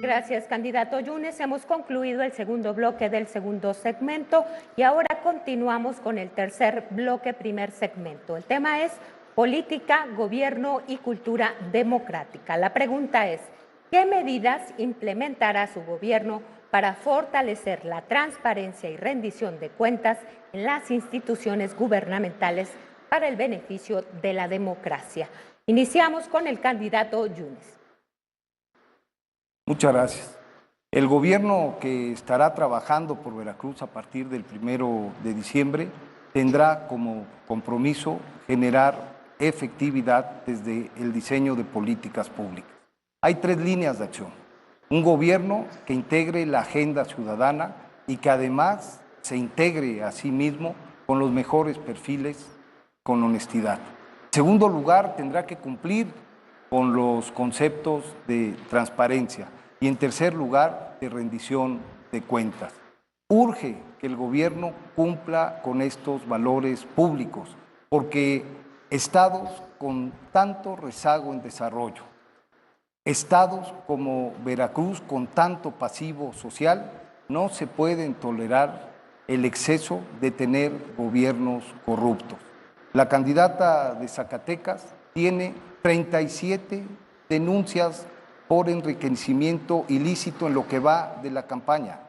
Gracias, candidato Yunes. Hemos concluido el segundo bloque del segundo segmento y ahora continuamos con el tercer bloque, primer segmento. El tema es política, gobierno y cultura democrática. La pregunta es: ¿qué medidas implementará su gobierno para fortalecer la transparencia y rendición de cuentas en las instituciones gubernamentales para el beneficio de la democracia? Iniciamos con el candidato Yunes. Muchas gracias. El gobierno que estará trabajando por Veracruz a partir del 1 de diciembre tendrá como compromiso generar efectividad desde el diseño de políticas públicas. Hay 3 líneas de acción. Un gobierno que integre la agenda ciudadana y que además se integre a sí mismo con los mejores perfiles, con honestidad. En segundo lugar, tendrá que cumplir con los conceptos de transparencia y en tercer lugar, de rendición de cuentas. Urge que el gobierno cumpla con estos valores públicos, porque estados con tanto rezago en desarrollo, estados como Veracruz con tanto pasivo social, no se pueden tolerar el exceso de tener gobiernos corruptos. La candidata de Zacatecas tiene 37 denuncias por enriquecimiento ilícito en lo que va de la campaña,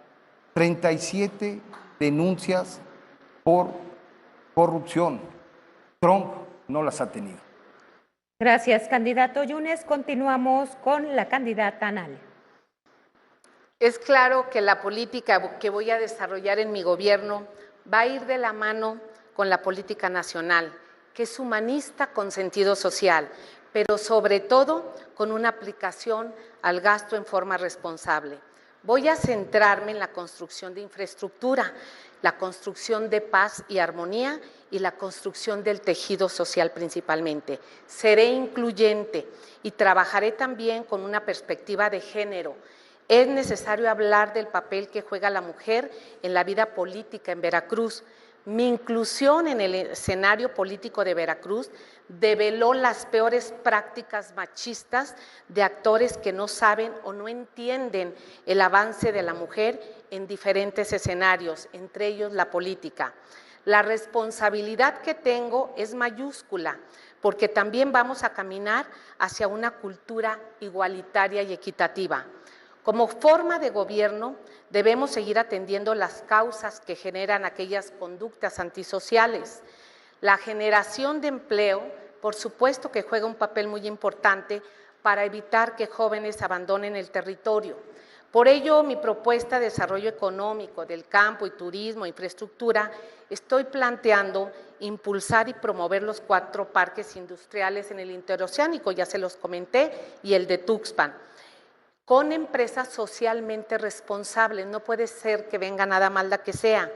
37 denuncias por corrupción. Trump no las ha tenido. Gracias, candidato Yunes. Continuamos con la candidata Anale. Es claro que la política que voy a desarrollar en mi gobierno va a ir de la mano con la política nacional, que es humanista con sentido social, pero sobre todo con una aplicación al gasto en forma responsable. Voy a centrarme en la construcción de infraestructura, la construcción de paz y armonía y la construcción del tejido social principalmente. Seré incluyente y trabajaré también con una perspectiva de género. Es necesario hablar del papel que juega la mujer en la vida política en Veracruz. Mi inclusión en el escenario político de Veracruz develó las peores prácticas machistas de actores que no saben o no entienden el avance de la mujer en diferentes escenarios, entre ellos la política. La responsabilidad que tengo es mayúscula, porque también vamos a caminar hacia una cultura igualitaria y equitativa. Como forma de gobierno, debemos seguir atendiendo las causas que generan aquellas conductas antisociales. La generación de empleo, por supuesto que juega un papel muy importante para evitar que jóvenes abandonen el territorio. Por ello, mi propuesta de desarrollo económico del campo y turismo, infraestructura, estoy planteando impulsar y promover los 4 parques industriales en el interoceánico, ya se los comenté, y el de Tuxpan, con empresas socialmente responsables. No puede ser que venga nada más la que sea.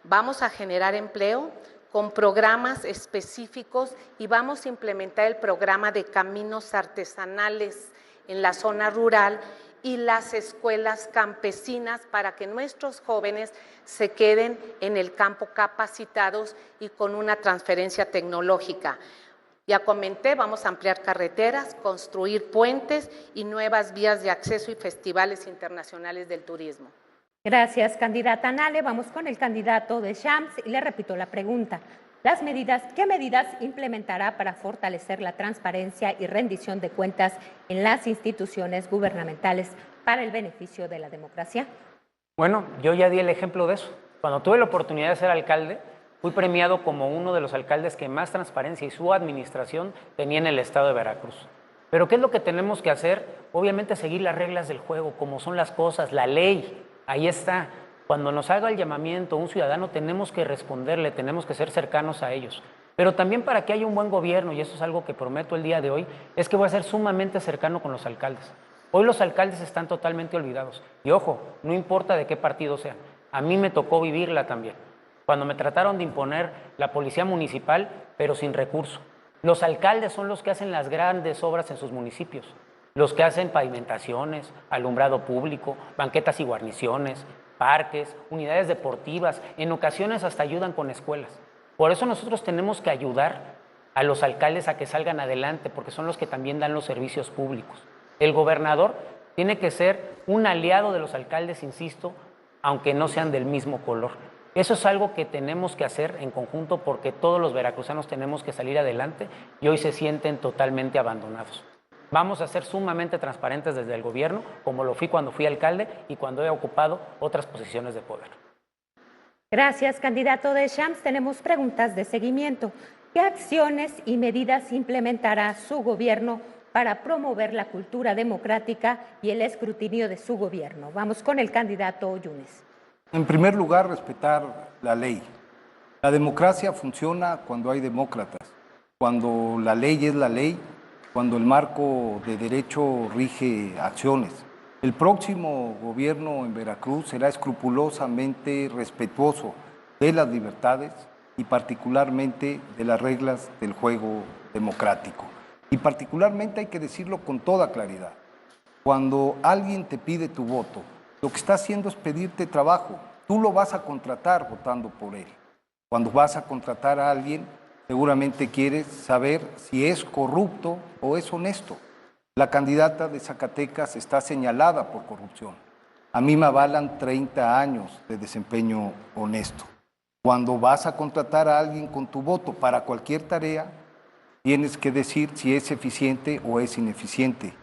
Vamos a generar empleo con programas específicos y vamos a implementar el programa de caminos artesanales en la zona rural y las escuelas campesinas para que nuestros jóvenes se queden en el campo capacitados y con una transferencia tecnológica. Ya comenté, vamos a ampliar carreteras, construir puentes y nuevas vías de acceso y festivales internacionales del turismo. Gracias, candidata Anale. Vamos con el candidato de Shams y le repito la pregunta. ¿Qué medidas implementará para fortalecer la transparencia y rendición de cuentas en las instituciones gubernamentales para el beneficio de la democracia? Bueno, yo ya di el ejemplo de eso. Cuando tuve la oportunidad de ser alcalde, fui premiado como uno de los alcaldes que más transparencia y su administración tenía en el estado de Veracruz. Pero ¿qué es lo que tenemos que hacer? Obviamente seguir las reglas del juego, como son las cosas, la ley, ahí está. Cuando nos haga el llamamiento un ciudadano tenemos que responderle, tenemos que ser cercanos a ellos. Pero también para que haya un buen gobierno, y eso es algo que prometo el día de hoy, es que voy a ser sumamente cercano con los alcaldes. Hoy los alcaldes están totalmente olvidados. Y ojo, no importa de qué partido sean, a mí me tocó vivirla también. Cuando me trataron de imponer la policía municipal, pero sin recurso. Los alcaldes son los que hacen las grandes obras en sus municipios, los que hacen pavimentaciones, alumbrado público, banquetas y guarniciones, parques, unidades deportivas, en ocasiones hasta ayudan con escuelas. Por eso nosotros tenemos que ayudar a los alcaldes a que salgan adelante, porque son los que también dan los servicios públicos. El gobernador tiene que ser un aliado de los alcaldes, insisto, aunque no sean del mismo color. Eso es algo que tenemos que hacer en conjunto porque todos los veracruzanos tenemos que salir adelante y hoy se sienten totalmente abandonados. Vamos a ser sumamente transparentes desde el gobierno, como lo fui cuando fui alcalde y cuando he ocupado otras posiciones de poder. Gracias, candidato de Shams. Tenemos preguntas de seguimiento. ¿Qué acciones y medidas implementará su gobierno para promover la cultura democrática y el escrutinio de su gobierno? Vamos con el candidato Yunes. En primer lugar, respetar la ley. La democracia funciona cuando hay demócratas, cuando la ley es la ley, cuando el marco de derecho rige acciones. El próximo gobierno en Veracruz será escrupulosamente respetuoso de las libertades y particularmente de las reglas del juego democrático. Y particularmente hay que decirlo con toda claridad. Cuando alguien te pide tu voto, lo que está haciendo es pedirte trabajo Tú lo vas a contratar votando por él. Cuando vas a contratar a alguien, seguramente quieres saber si es corrupto o es honesto. La candidata de Zacatecas está señalada por corrupción. A mí me avalan 30 años de desempeño honesto. Cuando vas a contratar a alguien con tu voto para cualquier tarea, tienes que decir si es eficiente o es ineficiente.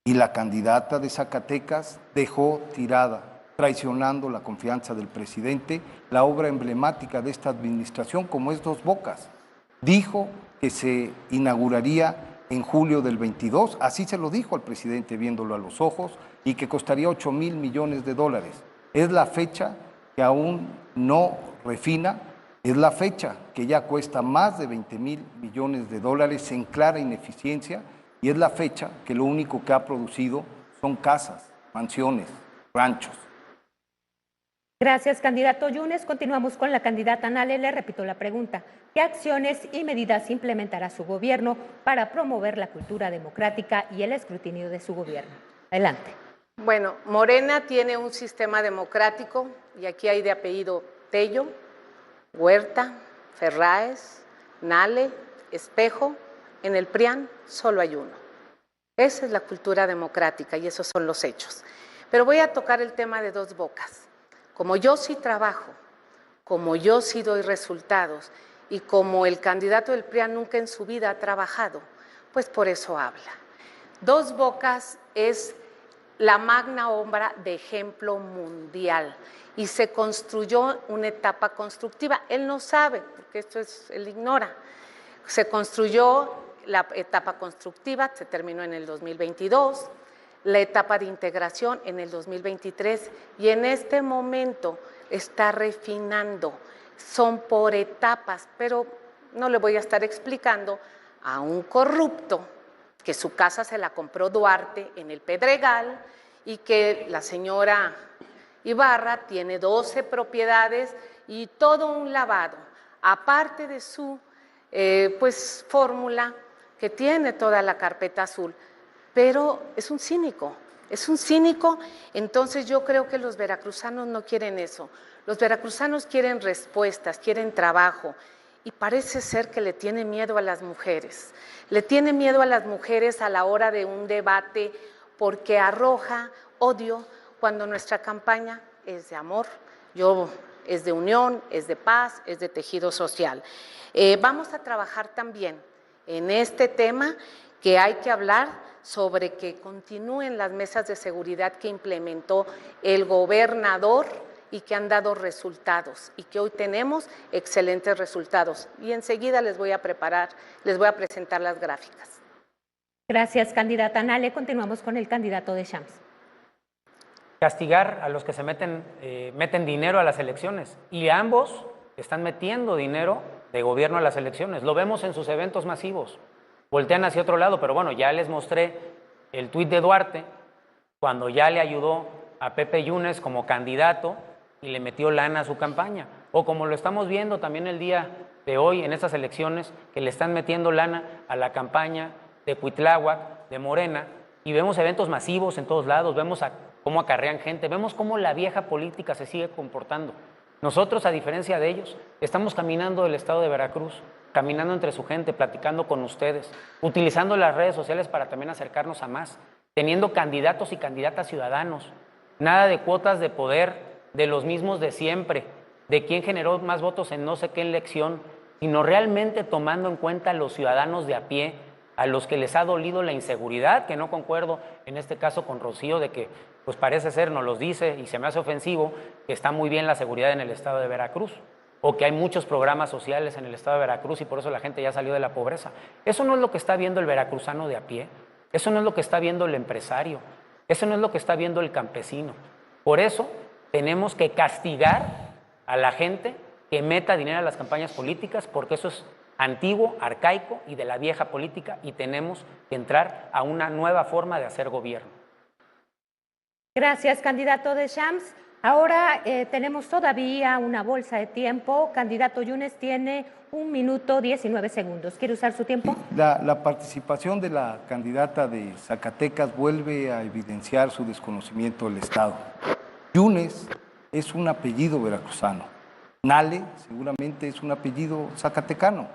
Y la candidata de Zacatecas dejó tirada, traicionando la confianza del presidente, la obra emblemática de esta administración, como es Dos Bocas. Dijo que se inauguraría en julio del 22, así se lo dijo al presidente viéndolo a los ojos, y que costaría 8,000 millones de dólares. Es la fecha que aún no refina, es la fecha que ya cuesta más de 20,000 millones de dólares en clara ineficiencia, y es la fecha que lo único que ha producido son casas, mansiones, ranchos. Gracias, candidato Yunes. Continuamos con la candidata Nale. Le repito la pregunta. ¿Qué acciones y medidas implementará su gobierno para promover la cultura democrática y el escrutinio de su gobierno? Adelante. Bueno, Morena tiene un sistema democrático, y aquí hay de apellido Tello, Huerta, Ferráez, Nale, Espejo. En el PRIAN solo hay uno. Esa es la cultura democrática y esos son los hechos. Pero voy a tocar el tema de Dos Bocas. Como yo sí trabajo, como yo sí doy resultados y como el candidato del PRIAN nunca en su vida ha trabajado, pues por eso habla. Dos Bocas es la magna obra de ejemplo mundial y se construyó una etapa constructiva. Él no sabe, porque él ignora. Se construyó la etapa constructiva, se terminó en el 2022, la etapa de integración en el 2023 y en este momento está refinando. Son por etapas, pero no le voy a estar explicando a un corrupto que su casa se la compró Duarte en el Pedregal y que la señora Ibarra tiene 12 propiedades y todo un lavado, aparte de su fórmula que tiene toda la carpeta azul, pero es un cínico, entonces yo creo que los veracruzanos no quieren eso, los veracruzanos quieren respuestas, quieren trabajo, y parece ser que le tiene miedo a las mujeres, a la hora de un debate, porque arroja odio cuando nuestra campaña es de amor, es de unión, es de paz, es de tejido social. Vamos a trabajar también en este tema que hay que hablar sobre que continúen las mesas de seguridad que implementó el gobernador y que han dado resultados y que hoy tenemos excelentes resultados. Y enseguida les voy a presentar las gráficas. Gracias, candidata Nale. Continuamos con el candidato de Shams. Castigar a los que se meten dinero a las elecciones, y ambos están metiendo dinero de gobierno a las elecciones. Lo vemos en sus eventos masivos. Voltean hacia otro lado, pero bueno, ya les mostré el tuit de Duarte cuando ya le ayudó a Pepe Yunes como candidato y le metió lana a su campaña. O como lo estamos viendo también el día de hoy en estas elecciones, que le están metiendo lana a la campaña de Cuitláhuac, de Morena, y vemos eventos masivos en todos lados, vemos cómo acarrean gente, vemos cómo la vieja política se sigue comportando. Nosotros, a diferencia de ellos, estamos caminando el estado de Veracruz, caminando entre su gente, platicando con ustedes, utilizando las redes sociales para también acercarnos a más, teniendo candidatos y candidatas ciudadanos, nada de cuotas de poder de los mismos de siempre, de quién generó más votos en no sé qué elección, sino realmente tomando en cuenta a los ciudadanos de a pie, a los que les ha dolido la inseguridad, que no concuerdo en este caso con Rocío, de que pues parece ser, nos los dice y se me hace ofensivo, que está muy bien la seguridad en el estado de Veracruz, o que hay muchos programas sociales en el estado de Veracruz y por eso la gente ya salió de la pobreza. Eso no es lo que está viendo el veracruzano de a pie, eso no es lo que está viendo el empresario, eso no es lo que está viendo el campesino. Por eso tenemos que castigar a la gente que meta dinero a las campañas políticas, porque eso es antiguo, arcaico y de la vieja política, y tenemos que entrar a una nueva forma de hacer gobierno. Gracias, candidato de Shams. Ahora tenemos todavía una bolsa de tiempo. Candidato Yunes tiene 1 minuto 19 segundos. ¿Quiere usar su tiempo? La participación de la candidata de Zacatecas vuelve a evidenciar su desconocimiento del Estado. Yunes es un apellido veracruzano. Nale seguramente es un apellido zacatecano.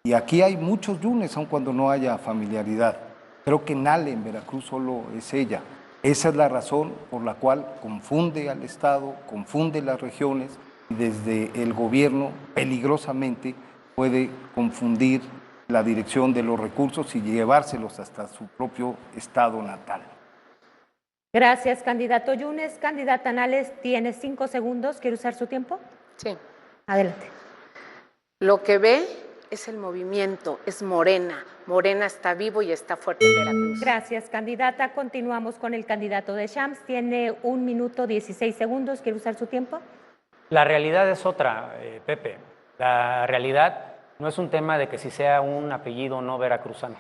Y aquí hay muchos Yunes, aun cuando no haya familiaridad. Creo que Nale en Veracruz solo es ella. Esa es la razón por la cual confunde al Estado, confunde las regiones y desde el gobierno peligrosamente puede confundir la dirección de los recursos y llevárselos hasta su propio estado natal. Gracias, candidato Yunes. Candidata Nales, tiene 5 segundos. ¿Quiere usar su tiempo? Sí. Adelante. Lo que ve es el movimiento, es Morena. Morena está vivo y está fuerte en Veracruz. Gracias, candidata. Continuamos con el candidato de Shams. Tiene 1 minuto 16 segundos. ¿Quiere usar su tiempo? La realidad es otra, Pepe. La realidad no es un tema de que si sea un apellido o no veracruzano.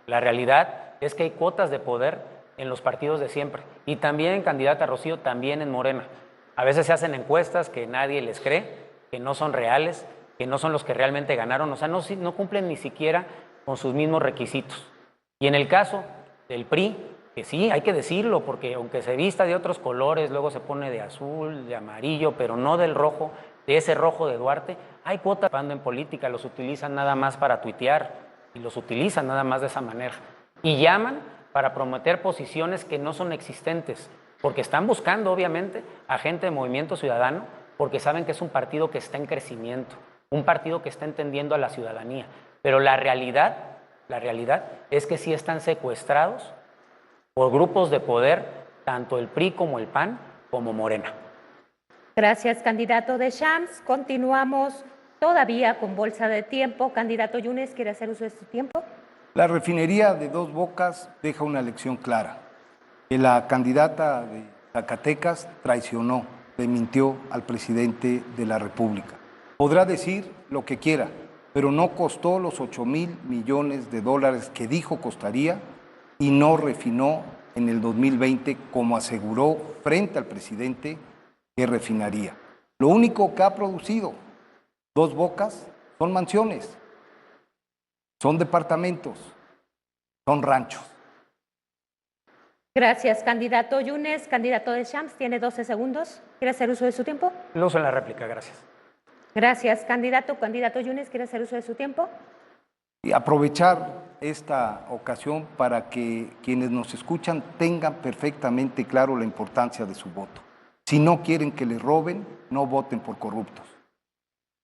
La realidad es que hay cuotas de poder en los partidos de siempre. Y también, candidata Rocío, también en Morena. A veces se hacen encuestas que nadie les cree, que no son reales, que no son los que realmente ganaron. O sea, no cumplen ni siquiera con sus mismos requisitos. Y en el caso del PRI, que sí, hay que decirlo, porque aunque se vista de otros colores, luego se pone de azul, de amarillo, pero no del rojo, de ese rojo de Duarte, hay cuotas en política, los utilizan nada más para tuitear y los utilizan nada más de esa manera. Y llaman para prometer posiciones que no son existentes, porque están buscando, obviamente, a gente de Movimiento Ciudadano, porque saben que es un partido que está en crecimiento, un partido que está entendiendo a la ciudadanía. Pero la realidad es que sí están secuestrados por grupos de poder, tanto el PRI como el PAN, como Morena. Gracias, candidato de Shams. Continuamos todavía con bolsa de tiempo. Candidato Yunes, ¿quiere hacer uso de su tiempo? La refinería de Dos Bocas deja una lección clara, que la candidata de Zacatecas traicionó, le mintió al presidente de la República. Podrá decir lo que quiera, pero no costó los 8,000 millones de dólares que dijo costaría y no refinó en el 2020 como aseguró frente al presidente que refinaría. Lo único que ha producido Dos Bocas son mansiones, son departamentos, son ranchos. Gracias, candidato Yunes. Candidato de Shams, tiene 12 segundos. ¿Quiere hacer uso de su tiempo? Lo uso en la réplica, gracias. Gracias, candidato. Candidato Yunes, ¿quiere hacer uso de su tiempo? Y aprovechar esta ocasión para que quienes nos escuchan tengan perfectamente claro la importancia de su voto. Si no quieren que les roben, no voten por corruptos.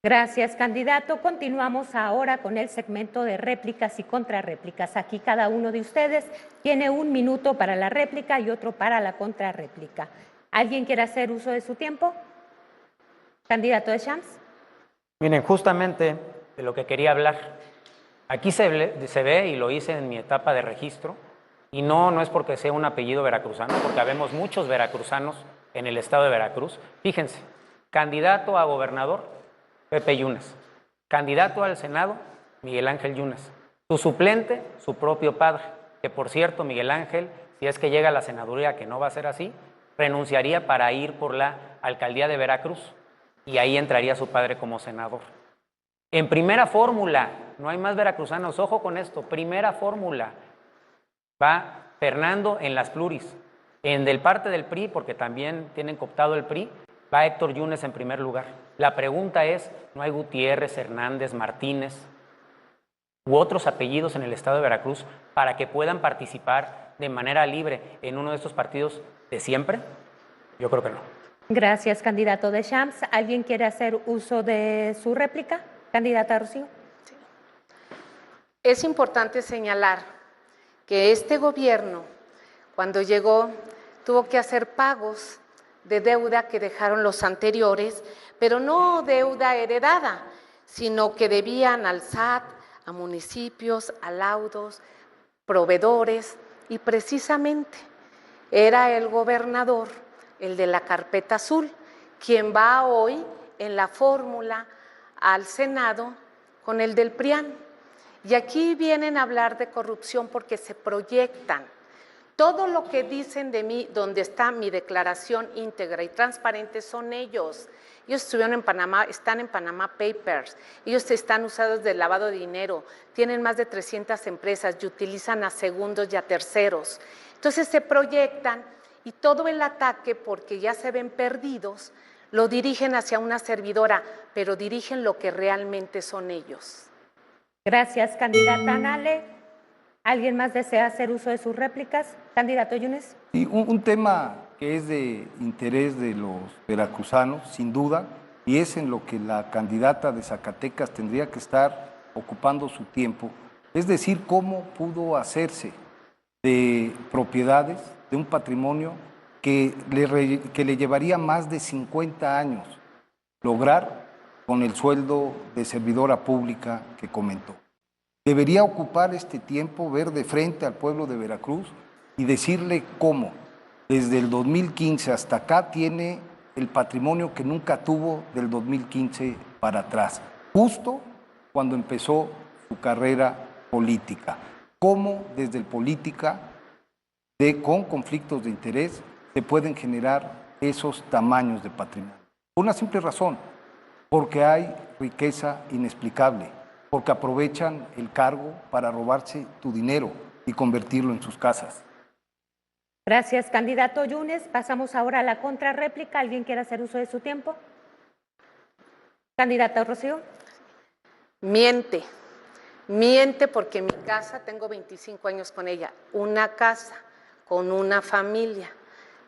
Gracias, candidato. Continuamos ahora con el segmento de réplicas y contrarréplicas. Aquí cada uno de ustedes tiene 1 minuto para la réplica y otro para la contrarréplica. ¿Alguien quiere hacer uso de su tiempo? Candidato de Shams. Miren, justamente de lo que quería hablar. Aquí se ve, y lo hice en mi etapa de registro, y no es porque sea un apellido veracruzano, porque habemos muchos veracruzanos en el estado de Veracruz. Fíjense, candidato a gobernador, Pepe Yunes. Candidato al Senado, Miguel Ángel Yunes. Su suplente, su propio padre, que por cierto, Miguel Ángel, si es que llega a la senaduría, que no va a ser así, renunciaría para ir por la alcaldía de Veracruz, y ahí entraría su padre como senador. En primera fórmula, no hay más veracruzanos, ojo con esto, primera fórmula, va Fernando en las pluris. En del parte del PRI, porque también tienen cooptado el PRI, va Héctor Yunes en primer lugar. La pregunta es, ¿no hay Gutiérrez, Hernández, Martínez u otros apellidos en el estado de Veracruz para que puedan participar de manera libre en uno de estos partidos de siempre? Yo creo que no. Gracias, candidato de Shams. ¿Alguien quiere hacer uso de su réplica? Candidata Rocío. Sí. Es importante señalar que este gobierno, cuando llegó, tuvo que hacer pagos de deuda que dejaron los anteriores, pero no deuda heredada, sino que debían al SAT, a municipios, a laudos, proveedores, y precisamente era el gobernador, el de la carpeta azul, quien va hoy en la fórmula al Senado con el del PRIAN. Y aquí vienen a hablar de corrupción porque se proyectan. Todo lo que dicen de mí, donde está mi declaración íntegra y transparente, son ellos. Ellos estuvieron en Panamá, están en Panama Papers, ellos están usados de lavado de dinero, tienen más de 300 empresas y utilizan a segundos y a terceros. Entonces se proyectan y todo el ataque, porque ya se ven perdidos, lo dirigen hacia una servidora, pero dirigen lo que realmente son ellos. Gracias, candidata Anale. ¿Alguien más desea hacer uso de sus réplicas? Candidato Yunes. Sí, un tema que es de interés de los veracruzanos, sin duda, y es en lo que la candidata de Zacatecas tendría que estar ocupando su tiempo, es decir, cómo pudo hacerse de propiedades, de un patrimonio que le llevaría más de 50 años lograr con el sueldo de servidora pública que comentó. Debería ocupar este tiempo, ver de frente al pueblo de Veracruz y decirle cómo desde el 2015 hasta acá tiene el patrimonio que nunca tuvo del 2015 para atrás, justo cuando empezó su carrera política. Cómo desde el política, con conflictos de interés, se pueden generar esos tamaños de patrimonio. Por una simple razón, porque hay riqueza inexplicable, porque aprovechan el cargo para robarse tu dinero y convertirlo en sus casas. Gracias, candidato Yunes. Pasamos ahora a la contrarréplica. ¿Alguien quiere hacer uso de su tiempo? Candidata Rocío. Miente, miente porque mi casa, tengo 25 años con ella, una casa con una familia.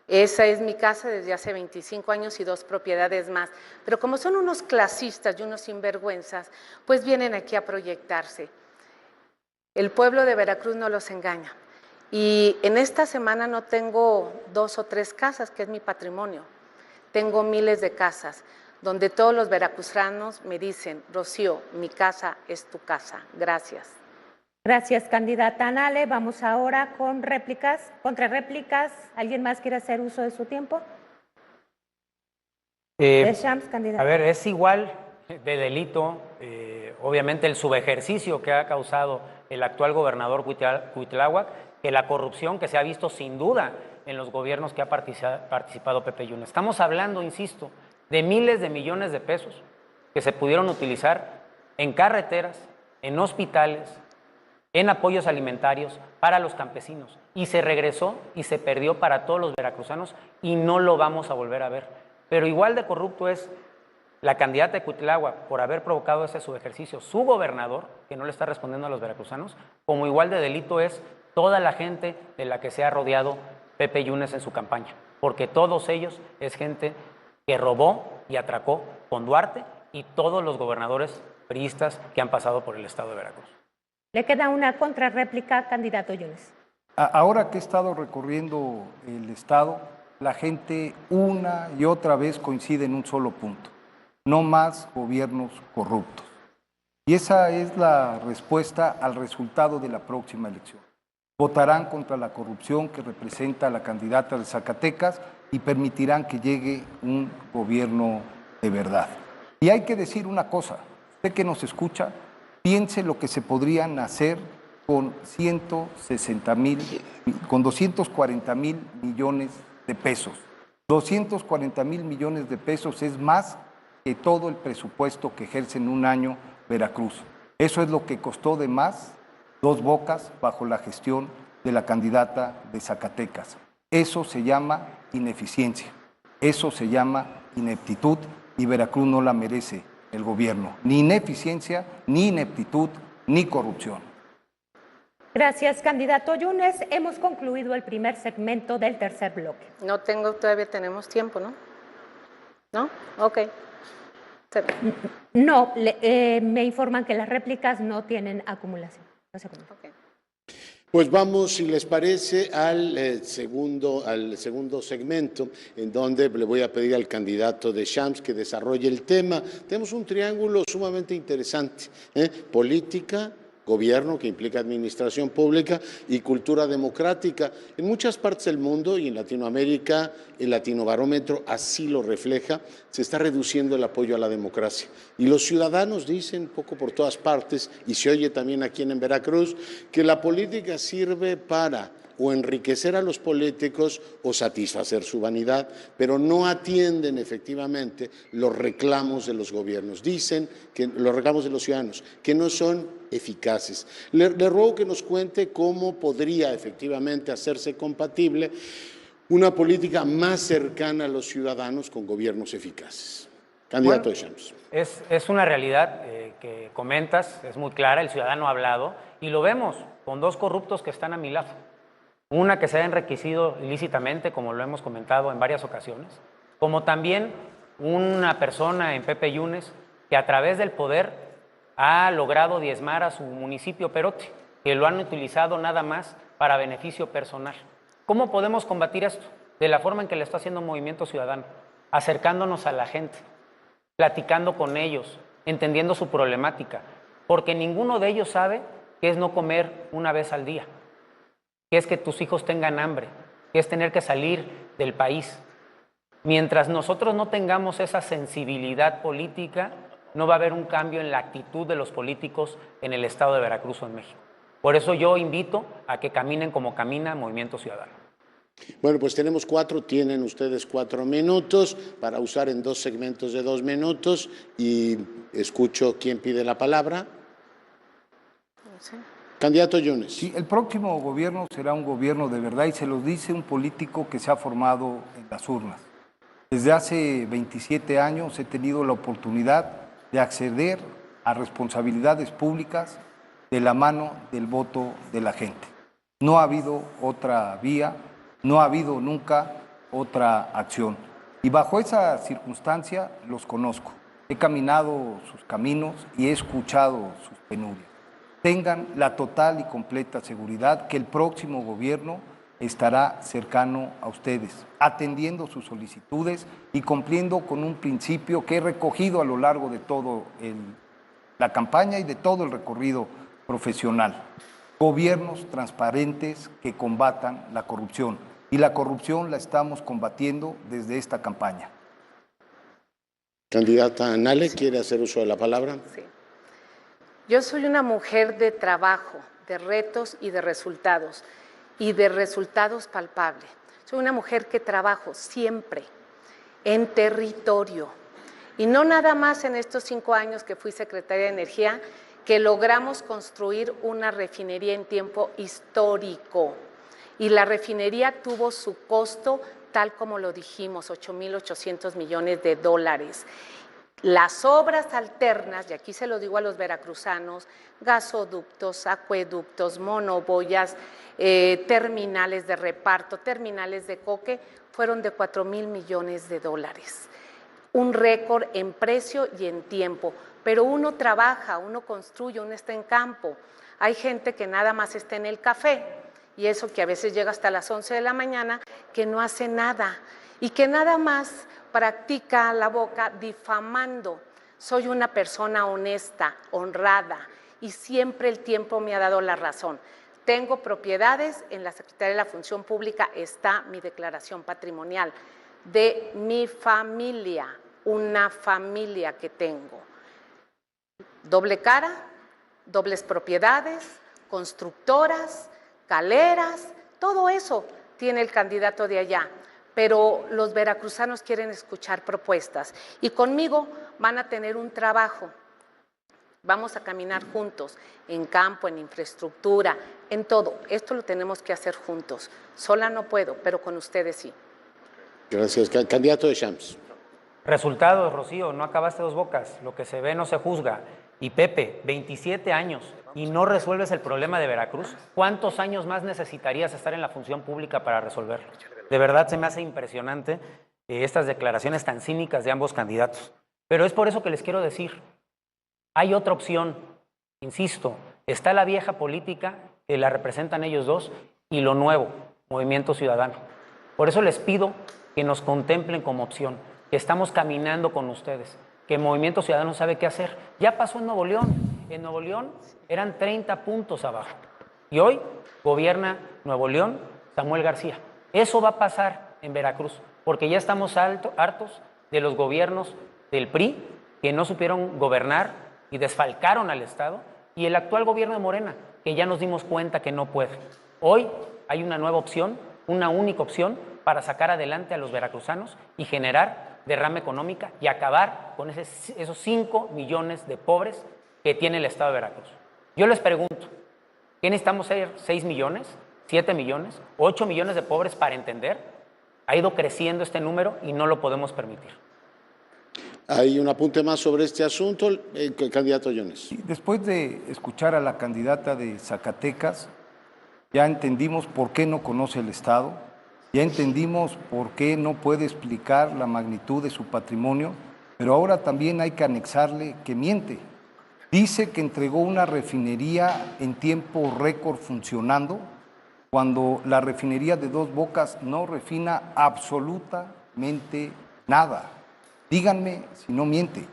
Esa es mi casa desde hace 25 años y 2 propiedades más. Pero como son unos clasistas y unos sinvergüenzas, pues vienen aquí a proyectarse. El pueblo de Veracruz no los engaña. Y en esta semana no tengo 2 o 3 casas, que es mi patrimonio. Tengo miles de casas, donde todos los veracruzanos me dicen, Rocío, mi casa es tu casa. Gracias. Gracias, candidata Anale. Vamos ahora con réplicas, contrarréplicas. ¿Alguien más quiere hacer uso de su tiempo? Shams, a ver, es igual de delito, obviamente, el subejercicio que ha causado el actual gobernador Cuitláhuac, que la corrupción que se ha visto sin duda en los gobiernos que ha participado Pepe Yunes. Estamos hablando, insisto, de miles de millones de pesos que se pudieron utilizar en carreteras, en hospitales, en apoyos alimentarios para los campesinos. Y se regresó y se perdió para todos los veracruzanos y no lo vamos a volver a ver. Pero igual de corrupto es la candidata de Cuitláhuac por haber provocado ese subejercicio, su gobernador, que no le está respondiendo a los veracruzanos, como igual de delito es toda la gente de la que se ha rodeado Pepe Yunes en su campaña, porque todos ellos es gente que robó y atracó con Duarte y todos los gobernadores priistas que han pasado por el estado de Veracruz. Le queda una contrarréplica, candidato Yunes. Ahora que he estado recorriendo el estado, la gente una y otra vez coincide en un solo punto: no más gobiernos corruptos. Y esa es la respuesta al resultado de la próxima elección. Votarán contra la corrupción que representa la candidata de Zacatecas y permitirán que llegue un gobierno de verdad. Y hay que decir una cosa, usted que nos escucha, piense lo que se podrían hacer con 240 mil millones de pesos. 240 mil millones de pesos es más que todo el presupuesto que ejerce en un año Veracruz. Eso es lo que costó de más Dos Bocas bajo la gestión de la candidata de Zacatecas. Eso se llama ineficiencia, eso se llama ineptitud y Veracruz no la merece el gobierno. Ni ineficiencia, ni ineptitud, ni corrupción. Gracias, candidato Yunes. Hemos concluido el primer segmento del tercer bloque. Todavía tenemos tiempo, ¿no? ¿No? Ok. No, me informan que las réplicas no tienen acumulación. No se acumulan. Okay. Pues vamos, si les parece, al segundo segmento, en donde le voy a pedir al candidato de Shams que desarrolle el tema. Tenemos un triángulo sumamente interesante, política, gobierno, que implica administración pública, y cultura democrática. En muchas partes del mundo y en Latinoamérica, el Latinobarómetro así lo refleja, se está reduciendo el apoyo a la democracia. Y los ciudadanos dicen, poco por todas partes, y se oye también aquí en Veracruz, que la política sirve para o enriquecer a los políticos o satisfacer su vanidad, pero no atienden efectivamente los reclamos de los gobiernos. Dicen que los reclamos de los ciudadanos, que no son eficaces. Le ruego que nos cuente cómo podría efectivamente hacerse compatible una política más cercana a los ciudadanos con gobiernos eficaces. Candidato de Champs. Es una realidad que comentas, es muy clara, el ciudadano ha hablado y lo vemos con dos corruptos que están a mi lado. Una que se ha enriquecido ilícitamente, como lo hemos comentado en varias ocasiones, como también una persona en Pepe Yunes que a través del poder ha logrado diezmar a su municipio Perote, que lo han utilizado nada más para beneficio personal. ¿Cómo podemos combatir esto? De la forma en que le está haciendo Movimiento Ciudadano, acercándonos a la gente, platicando con ellos, entendiendo su problemática, porque ninguno de ellos sabe qué es no comer una vez al día, qué es que tus hijos tengan hambre, qué es tener que salir del país. Mientras nosotros no tengamos esa sensibilidad política, no va a haber un cambio en la actitud de los políticos en el estado de Veracruz o en México. Por eso yo invito a que caminen como camina Movimiento Ciudadano. Bueno, pues tienen ustedes 4 minutos para usar en 2 segmentos de 2 minutos y escucho quién pide la palabra. Sí. Candidato Yunes. Sí, el próximo gobierno será un gobierno de verdad y se lo dice un político que se ha formado en las urnas. Desde hace 27 años he tenido la oportunidad de acceder a responsabilidades públicas de la mano del voto de la gente. No ha habido otra vía, no ha habido nunca otra acción. Y bajo esa circunstancia los conozco. He caminado sus caminos y he escuchado sus penurias. Tengan la total y completa seguridad que el próximo gobierno estará cercano a ustedes, atendiendo sus solicitudes y cumpliendo con un principio que he recogido a lo largo de toda la campaña y de todo el recorrido profesional. Gobiernos transparentes que combatan la corrupción. Y la corrupción la estamos combatiendo desde esta campaña. Candidata Nale, ¿quiere hacer uso de la palabra? Sí. Yo soy una mujer de trabajo, de retos y de resultados palpables. Soy una mujer que trabajo siempre en territorio y no nada más en estos 5 años que fui secretaria de Energía, que logramos construir una refinería en tiempo histórico. Y la refinería tuvo su costo, tal como lo dijimos, 8.800 millones de dólares. Las obras alternas, y aquí se lo digo a los veracruzanos, gasoductos, acueductos, monoboyas, terminales de reparto, terminales de coque, fueron de 4.000 millones de dólares. Un récord en precio y en tiempo. Pero uno trabaja, uno construye, uno está en campo. Hay gente que nada más está en el café, y eso que a veces llega hasta las 11 de la mañana, que no hace nada y que nada más practica la boca difamando. Soy una persona honesta, honrada y siempre el tiempo me ha dado la razón. Tengo propiedades, en la Secretaría de la Función Pública está mi declaración patrimonial de mi familia, una familia que tengo. Doble cara, dobles propiedades, constructoras, caleras, todo eso tiene el candidato de allá, pero los veracruzanos quieren escuchar propuestas y conmigo van a tener un trabajo. Vamos a caminar juntos, en campo, en infraestructura, en todo. Esto lo tenemos que hacer juntos. Sola no puedo, pero con ustedes sí. Gracias. Candidato de Champs. Resultados, Rocío, no acabaste 2 bocas. Lo que se ve no se juzga. Y Pepe, 27 años y no resuelves el problema de Veracruz. ¿Cuántos años más necesitarías estar en la función pública para resolverlo? De verdad se me hace impresionante estas declaraciones tan cínicas de ambos candidatos. Pero es por eso que les quiero decir, hay otra opción, insisto, está la vieja política que la representan ellos dos y lo nuevo, Movimiento Ciudadano. Por eso les pido que nos contemplen como opción, que estamos caminando con ustedes, que Movimiento Ciudadano sabe qué hacer. Ya pasó en Nuevo León. En Nuevo León eran 30 puntos abajo. Y hoy gobierna Nuevo León Samuel García. Eso va a pasar en Veracruz, porque ya estamos hartos de los gobiernos del PRI que no supieron gobernar y desfalcaron al Estado, y el actual gobierno de Morena, que ya nos dimos cuenta que no puede. Hoy hay una nueva opción, una única opción para sacar adelante a los veracruzanos y generar derrama económica y acabar con esos 5 millones de pobres que tiene el Estado de Veracruz. Yo les pregunto, ¿qué necesitamos ser 6 millones, 7 millones, 8 millones de pobres para entender Ha ido creciendo este número y no lo podemos permitir. Hay un apunte más sobre este asunto, candidato Yunes. Después de escuchar a la candidata de Zacatecas, ya entendimos por qué no conoce el Estado, ya entendimos por qué no puede explicar la magnitud de su patrimonio, pero ahora también hay que anexarle que miente. Dice que entregó una refinería en tiempo récord funcionando, cuando la refinería de Dos Bocas no refina absolutamente nada. Díganme si no miente.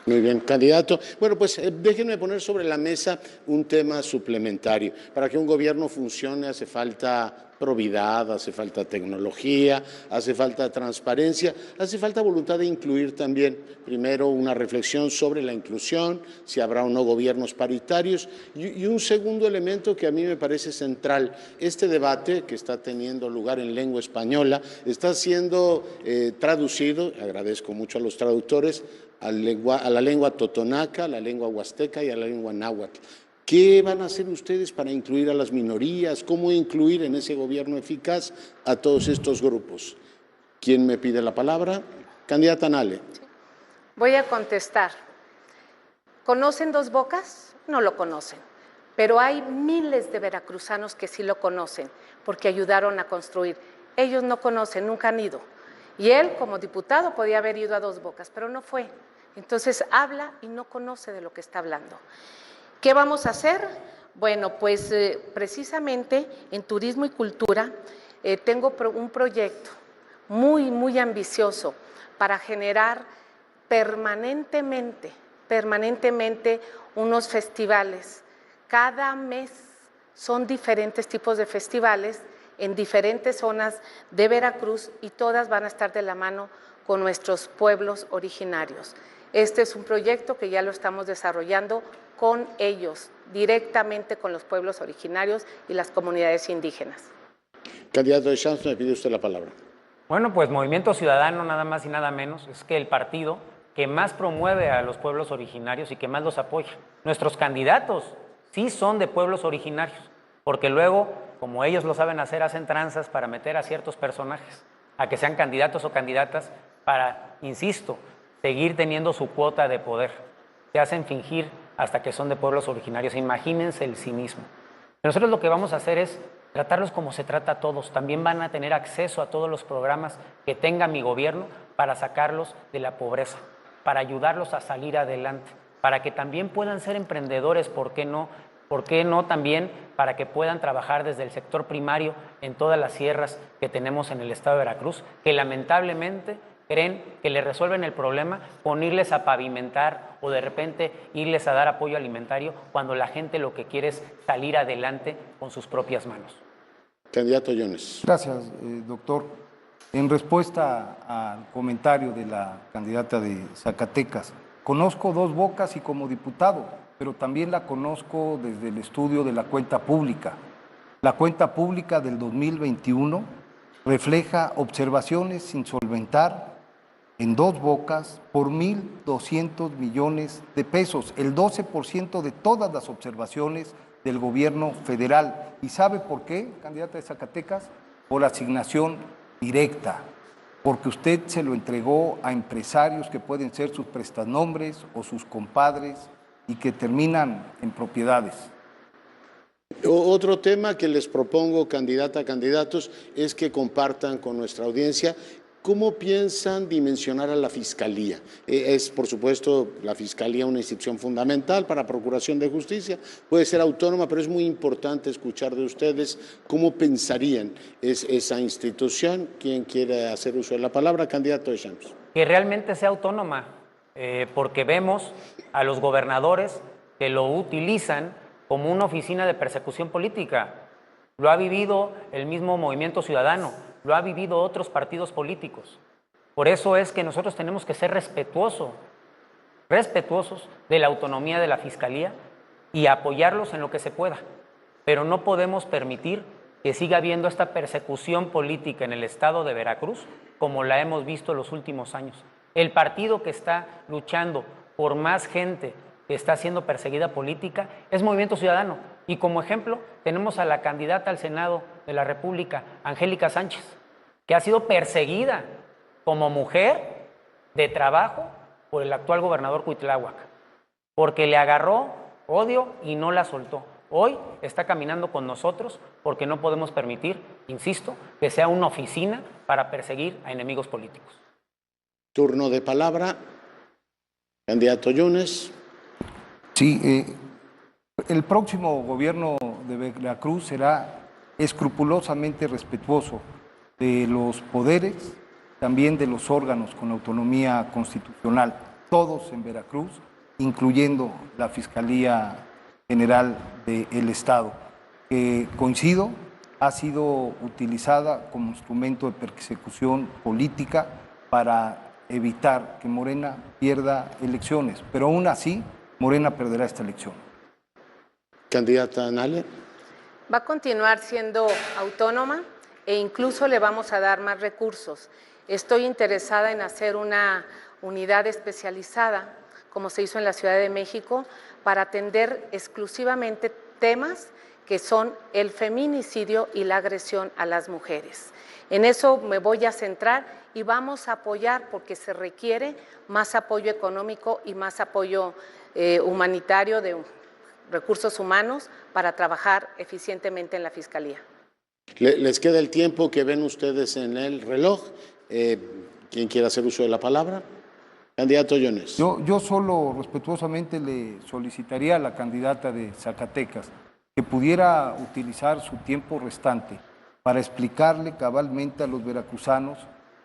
Muy bien, candidato. Bueno, pues déjenme poner sobre la mesa un tema suplementario. Para que un gobierno funcione hace falta probidad, hace falta tecnología, hace falta transparencia, hace falta voluntad de incluir también, primero, una reflexión sobre la inclusión, si habrá o no gobiernos paritarios, y un segundo elemento que a mí me parece central. Este debate que está teniendo lugar en lengua española está siendo traducido, agradezco mucho a los traductores, a la lengua totonaca, a la lengua huasteca y a la lengua náhuatl. ¿Qué van a hacer ustedes para incluir a las minorías? ¿Cómo incluir en ese gobierno eficaz a todos estos grupos? ¿Quién me pide la palabra? Candidata Nale. Voy a contestar. ¿Conocen Dos Bocas? No lo conocen, pero hay miles de veracruzanos que sí lo conocen porque ayudaron a construir. Ellos no conocen, nunca han ido. Y él, como diputado, podía haber ido a Dos Bocas, pero no fue. Entonces habla y no conoce de lo que está hablando. ¿Qué vamos a hacer? Bueno, pues precisamente en Turismo y Cultura tengo un proyecto muy ambicioso para generar permanentemente unos festivales. Cada mes son diferentes tipos de festivales en diferentes zonas de Veracruz y todas van a estar de la mano con nuestros pueblos originarios. Este es un proyecto que ya lo estamos desarrollando con ellos, directamente con los pueblos originarios y las comunidades indígenas. Candidato de Champs, me pide usted la palabra. Bueno, pues Movimiento Ciudadano, nada más y nada menos, es que el partido que más promueve a los pueblos originarios y que más los apoya. Nuestros candidatos sí son de pueblos originarios, porque luego, como ellos lo saben hacer, hacen tranzas para meter a ciertos personajes, a que sean candidatos o candidatas para, insisto, seguir teniendo su cuota de poder. Se hacen fingir hasta que son de pueblos originarios. Imagínense el cinismo. Nosotros lo que vamos a hacer es tratarlos como se trata a todos. También van a tener acceso a todos los programas que tenga mi gobierno para sacarlos de la pobreza, para ayudarlos a salir adelante, para que también puedan ser emprendedores, ¿por qué no? ¿Por qué no también para que puedan trabajar desde el sector primario en todas las sierras que tenemos en el estado de Veracruz, que lamentablemente creen que le resuelven el problema con irles a pavimentar o de repente irles a dar apoyo alimentario cuando la gente lo que quiere es salir adelante con sus propias manos? Candidato Yunes. Gracias, doctor. En respuesta al comentario de la candidata de Zacatecas, conozco Dos Bocas y como diputado, pero también la conozco desde el estudio de la cuenta pública. La cuenta pública del 2021 refleja observaciones sin solventar en Dos Bocas por 1.200 millones de pesos, el 12% de todas las observaciones del gobierno federal. ¿Y sabe por qué, candidata de Zacatecas? Por asignación directa, porque usted se lo entregó a empresarios que pueden ser sus prestanombres o sus compadres y que terminan en propiedades. Otro tema que les propongo, candidata, candidatos, es que compartan con nuestra audiencia cómo piensan dimensionar a la Fiscalía. Es, por supuesto, la Fiscalía una institución fundamental para procuración de justicia, puede ser autónoma, pero es muy importante escuchar de ustedes cómo pensarían esa institución. ¿Quién quiere hacer uso de la palabra? Candidato de Champs. Que realmente sea autónoma, porque vemos a los gobernadores que lo utilizan como una oficina de persecución política. Lo ha vivido el mismo Movimiento Ciudadano, lo ha vivido otros partidos políticos. Por eso es que nosotros tenemos que ser respetuosos de la autonomía de la Fiscalía y apoyarlos en lo que se pueda. Pero no podemos permitir que siga habiendo esta persecución política en el estado de Veracruz como la hemos visto en los últimos años. El partido que está luchando por más gente que está siendo perseguida política es Movimiento Ciudadano. Y como ejemplo, tenemos a la candidata al Senado de la República, Angélica Sánchez, que ha sido perseguida como mujer de trabajo por el actual gobernador Cuitláhuac, porque le agarró odio y no la soltó. Hoy está caminando con nosotros porque no podemos permitir, insisto, que sea una oficina para perseguir a enemigos políticos. Turno de palabra. Candidato Yunes. Sí, el próximo gobierno de Veracruz será escrupulosamente respetuoso de los poderes, también de los órganos con autonomía constitucional, todos en Veracruz, incluyendo la Fiscalía General del Estado, que coincido, ha sido utilizada como instrumento de persecución política para evitar que Morena pierda elecciones, pero aún así Morena perderá esta elección. Candidata Nale. Va a continuar siendo autónoma e incluso le vamos a dar más recursos. Estoy interesada en hacer una unidad especializada, como se hizo en la Ciudad de México, para atender exclusivamente temas que son el feminicidio y la agresión a las mujeres. En eso me voy a centrar y vamos a apoyar, porque se requiere más apoyo económico y más apoyo humanitario de recursos humanos para trabajar eficientemente en la Fiscalía. Les queda el tiempo que ven ustedes en el reloj. ¿Quién quiere hacer uso de la palabra? Candidato Yunes. Yo solo respetuosamente le solicitaría a la candidata de Zacatecas que pudiera utilizar su tiempo restante para explicarle cabalmente a los veracruzanos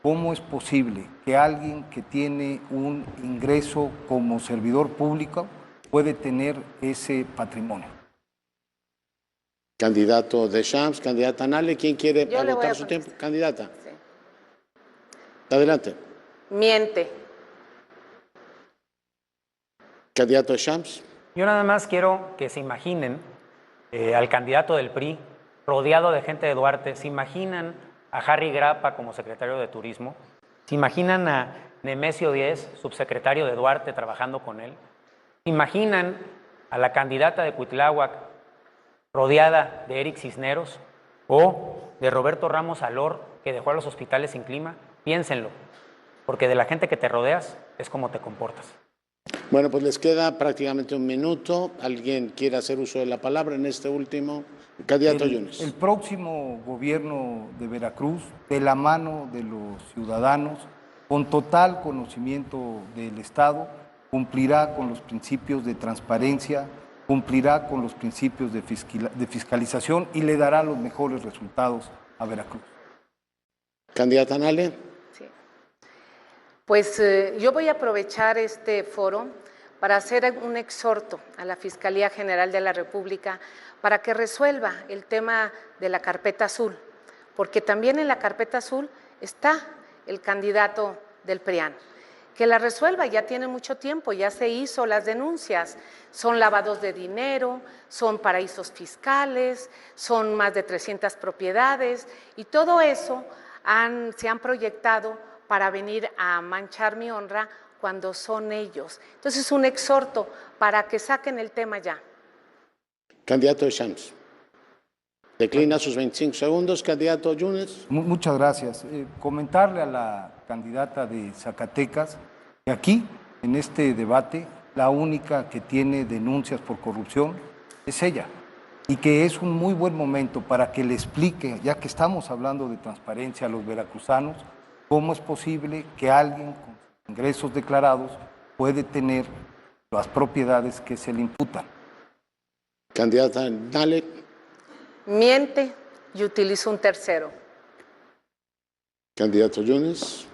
cómo es posible que alguien que tiene un ingreso como servidor público puede tener ese patrimonio. Candidato Deschamps, candidata Nale, ¿quién quiere agotar su tiempo? Candidata. Sí. Adelante. Miente. Candidato Deschamps. Yo nada más quiero que se imaginen al candidato del PRI rodeado de gente de Duarte. ¿Se imaginan a Harry Grappa como secretario de Turismo? ¿Se imaginan a Nemesio Díez, subsecretario de Duarte, trabajando con él? ¿Se imaginan a la candidata de Cuitláhuac rodeada de Eric Cisneros o de Roberto Ramos Alor, que dejó a los hospitales sin clima? Piénsenlo, porque de la gente que te rodeas es como te comportas. Bueno, pues les queda prácticamente un minuto. ¿Alguien quiere hacer uso de la palabra en este último? Candidato Yunes. El próximo gobierno de Veracruz, de la mano de los ciudadanos, con total conocimiento del Estado, cumplirá con los principios de transparencia, cumplirá con los principios de fiscalización y le dará los mejores resultados a Veracruz. Candidata Nale. Sí. Pues yo voy a aprovechar este foro para hacer un exhorto a la Fiscalía General de la República para que resuelva el tema de la carpeta azul, porque también en la carpeta azul está el candidato del PRIAN. Que la resuelva, ya tiene mucho tiempo, ya se hizo las denuncias, son lavados de dinero, son paraísos fiscales, son más de 300 propiedades y todo eso se han proyectado para venir a manchar mi honra cuando son ellos. Entonces, un exhorto para que saquen el tema ya. Candidato Deschamps. Declina sus 25 segundos. Candidato Yunes. Muchas gracias. Comentarle a la candidata de Zacatecas que aquí, en este debate, la única que tiene denuncias por corrupción es ella, y que es un muy buen momento para que le explique, ya que estamos hablando de transparencia a los veracruzanos, cómo es posible que alguien con ingresos declarados puede tener las propiedades que se le imputan. Candidata Nale. Miente y utiliza un tercero. Candidato Yunes.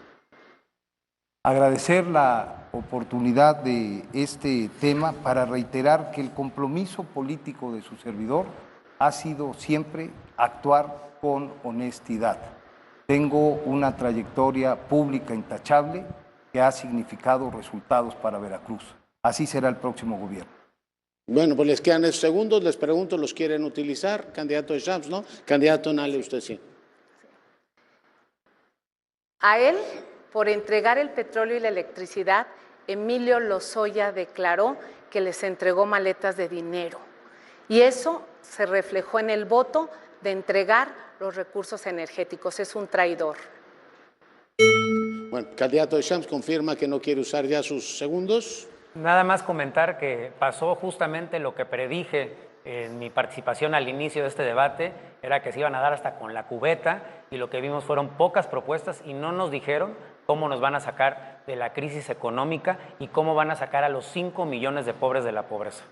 Agradecer la oportunidad de este tema para reiterar que el compromiso político de su servidor ha sido siempre actuar con honestidad. Tengo una trayectoria pública intachable que ha significado resultados para Veracruz. Así será el próximo gobierno. Bueno, pues les quedan esos segundos. Les pregunto, ¿los quieren utilizar? Candidato Deschamps, ¿no? Candidato Nale, usted sí. A él, por entregar el petróleo y la electricidad, Emilio Lozoya declaró que les entregó maletas de dinero. Y eso se reflejó en el voto de entregar los recursos energéticos. Es un traidor. Bueno, candidato de Shams confirma que no quiere usar ya sus segundos. Nada más comentar que pasó justamente lo que predije en mi participación al inicio de este debate, era que se iban a dar hasta con la cubeta, y lo que vimos fueron pocas propuestas y no nos dijeron cómo nos van a sacar de la crisis económica y cómo van a sacar a los 5 millones de pobres de la pobreza.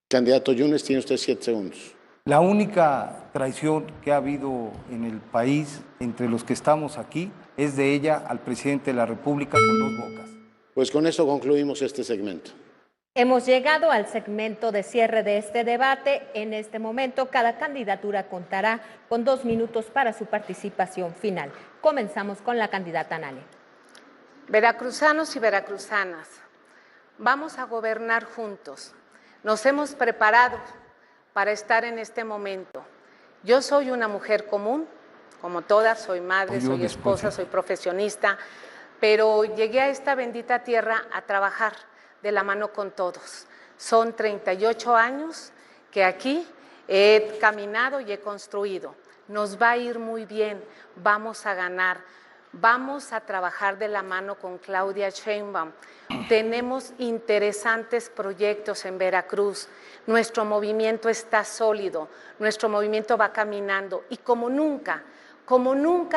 Candidato Yunes, tiene usted 7 segundos. La única traición que ha habido en el país entre los que estamos aquí es de ella al presidente de la República con 2 bocas. Pues con eso concluimos este segmento. Hemos llegado al segmento de cierre de este debate. En este momento, cada candidatura contará con 2 minutos para su participación final. Comenzamos con la candidata Nale. Veracruzanos y veracruzanas, vamos a gobernar juntos. Nos hemos preparado para estar en este momento. Yo soy una mujer común, como todas, soy madre, soy esposa, soy profesionista, pero llegué a esta bendita tierra a trabajar de la mano con todos. Son 38 años que aquí he caminado y he construido. Nos va a ir muy bien, vamos a ganar, vamos a trabajar de la mano con Claudia Sheinbaum. Tenemos interesantes proyectos en Veracruz. Nuestro movimiento está sólido, nuestro movimiento va caminando y como nunca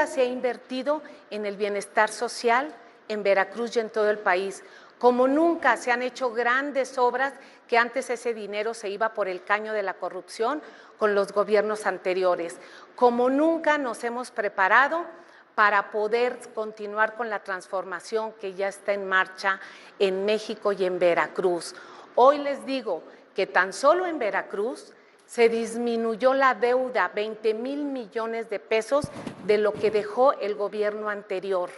se ha invertido en el bienestar social en Veracruz y en todo el país. Como nunca se han hecho grandes obras que antes ese dinero se iba por el caño de la corrupción con los gobiernos anteriores. Como nunca nos hemos preparado para poder continuar con la transformación que ya está en marcha en México y en Veracruz. Hoy les digo que tan solo en Veracruz se disminuyó la deuda, 20,000 millones de pesos de lo que dejó el gobierno anterior.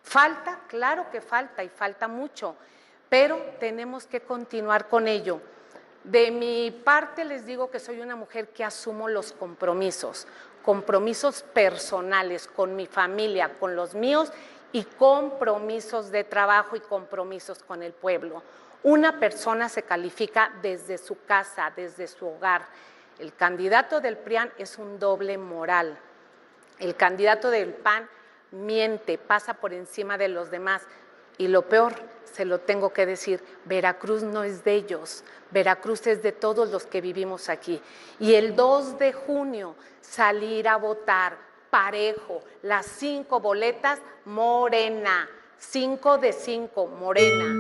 Falta, claro que falta y falta mucho, pero tenemos que continuar con ello. De mi parte les digo que soy una mujer que asumo los compromisos personales con mi familia, con los míos y compromisos de trabajo y compromisos con el pueblo. Una persona se califica desde su casa, desde su hogar. El candidato del PRIAN es un doble moral. El candidato del PAN miente, pasa por encima de los demás. Y lo peor, se lo tengo que decir, Veracruz no es de ellos, Veracruz es de todos los que vivimos aquí. Y el 2 de junio salir a votar parejo, las 5 boletas, Morena, 5 de 5, Morena.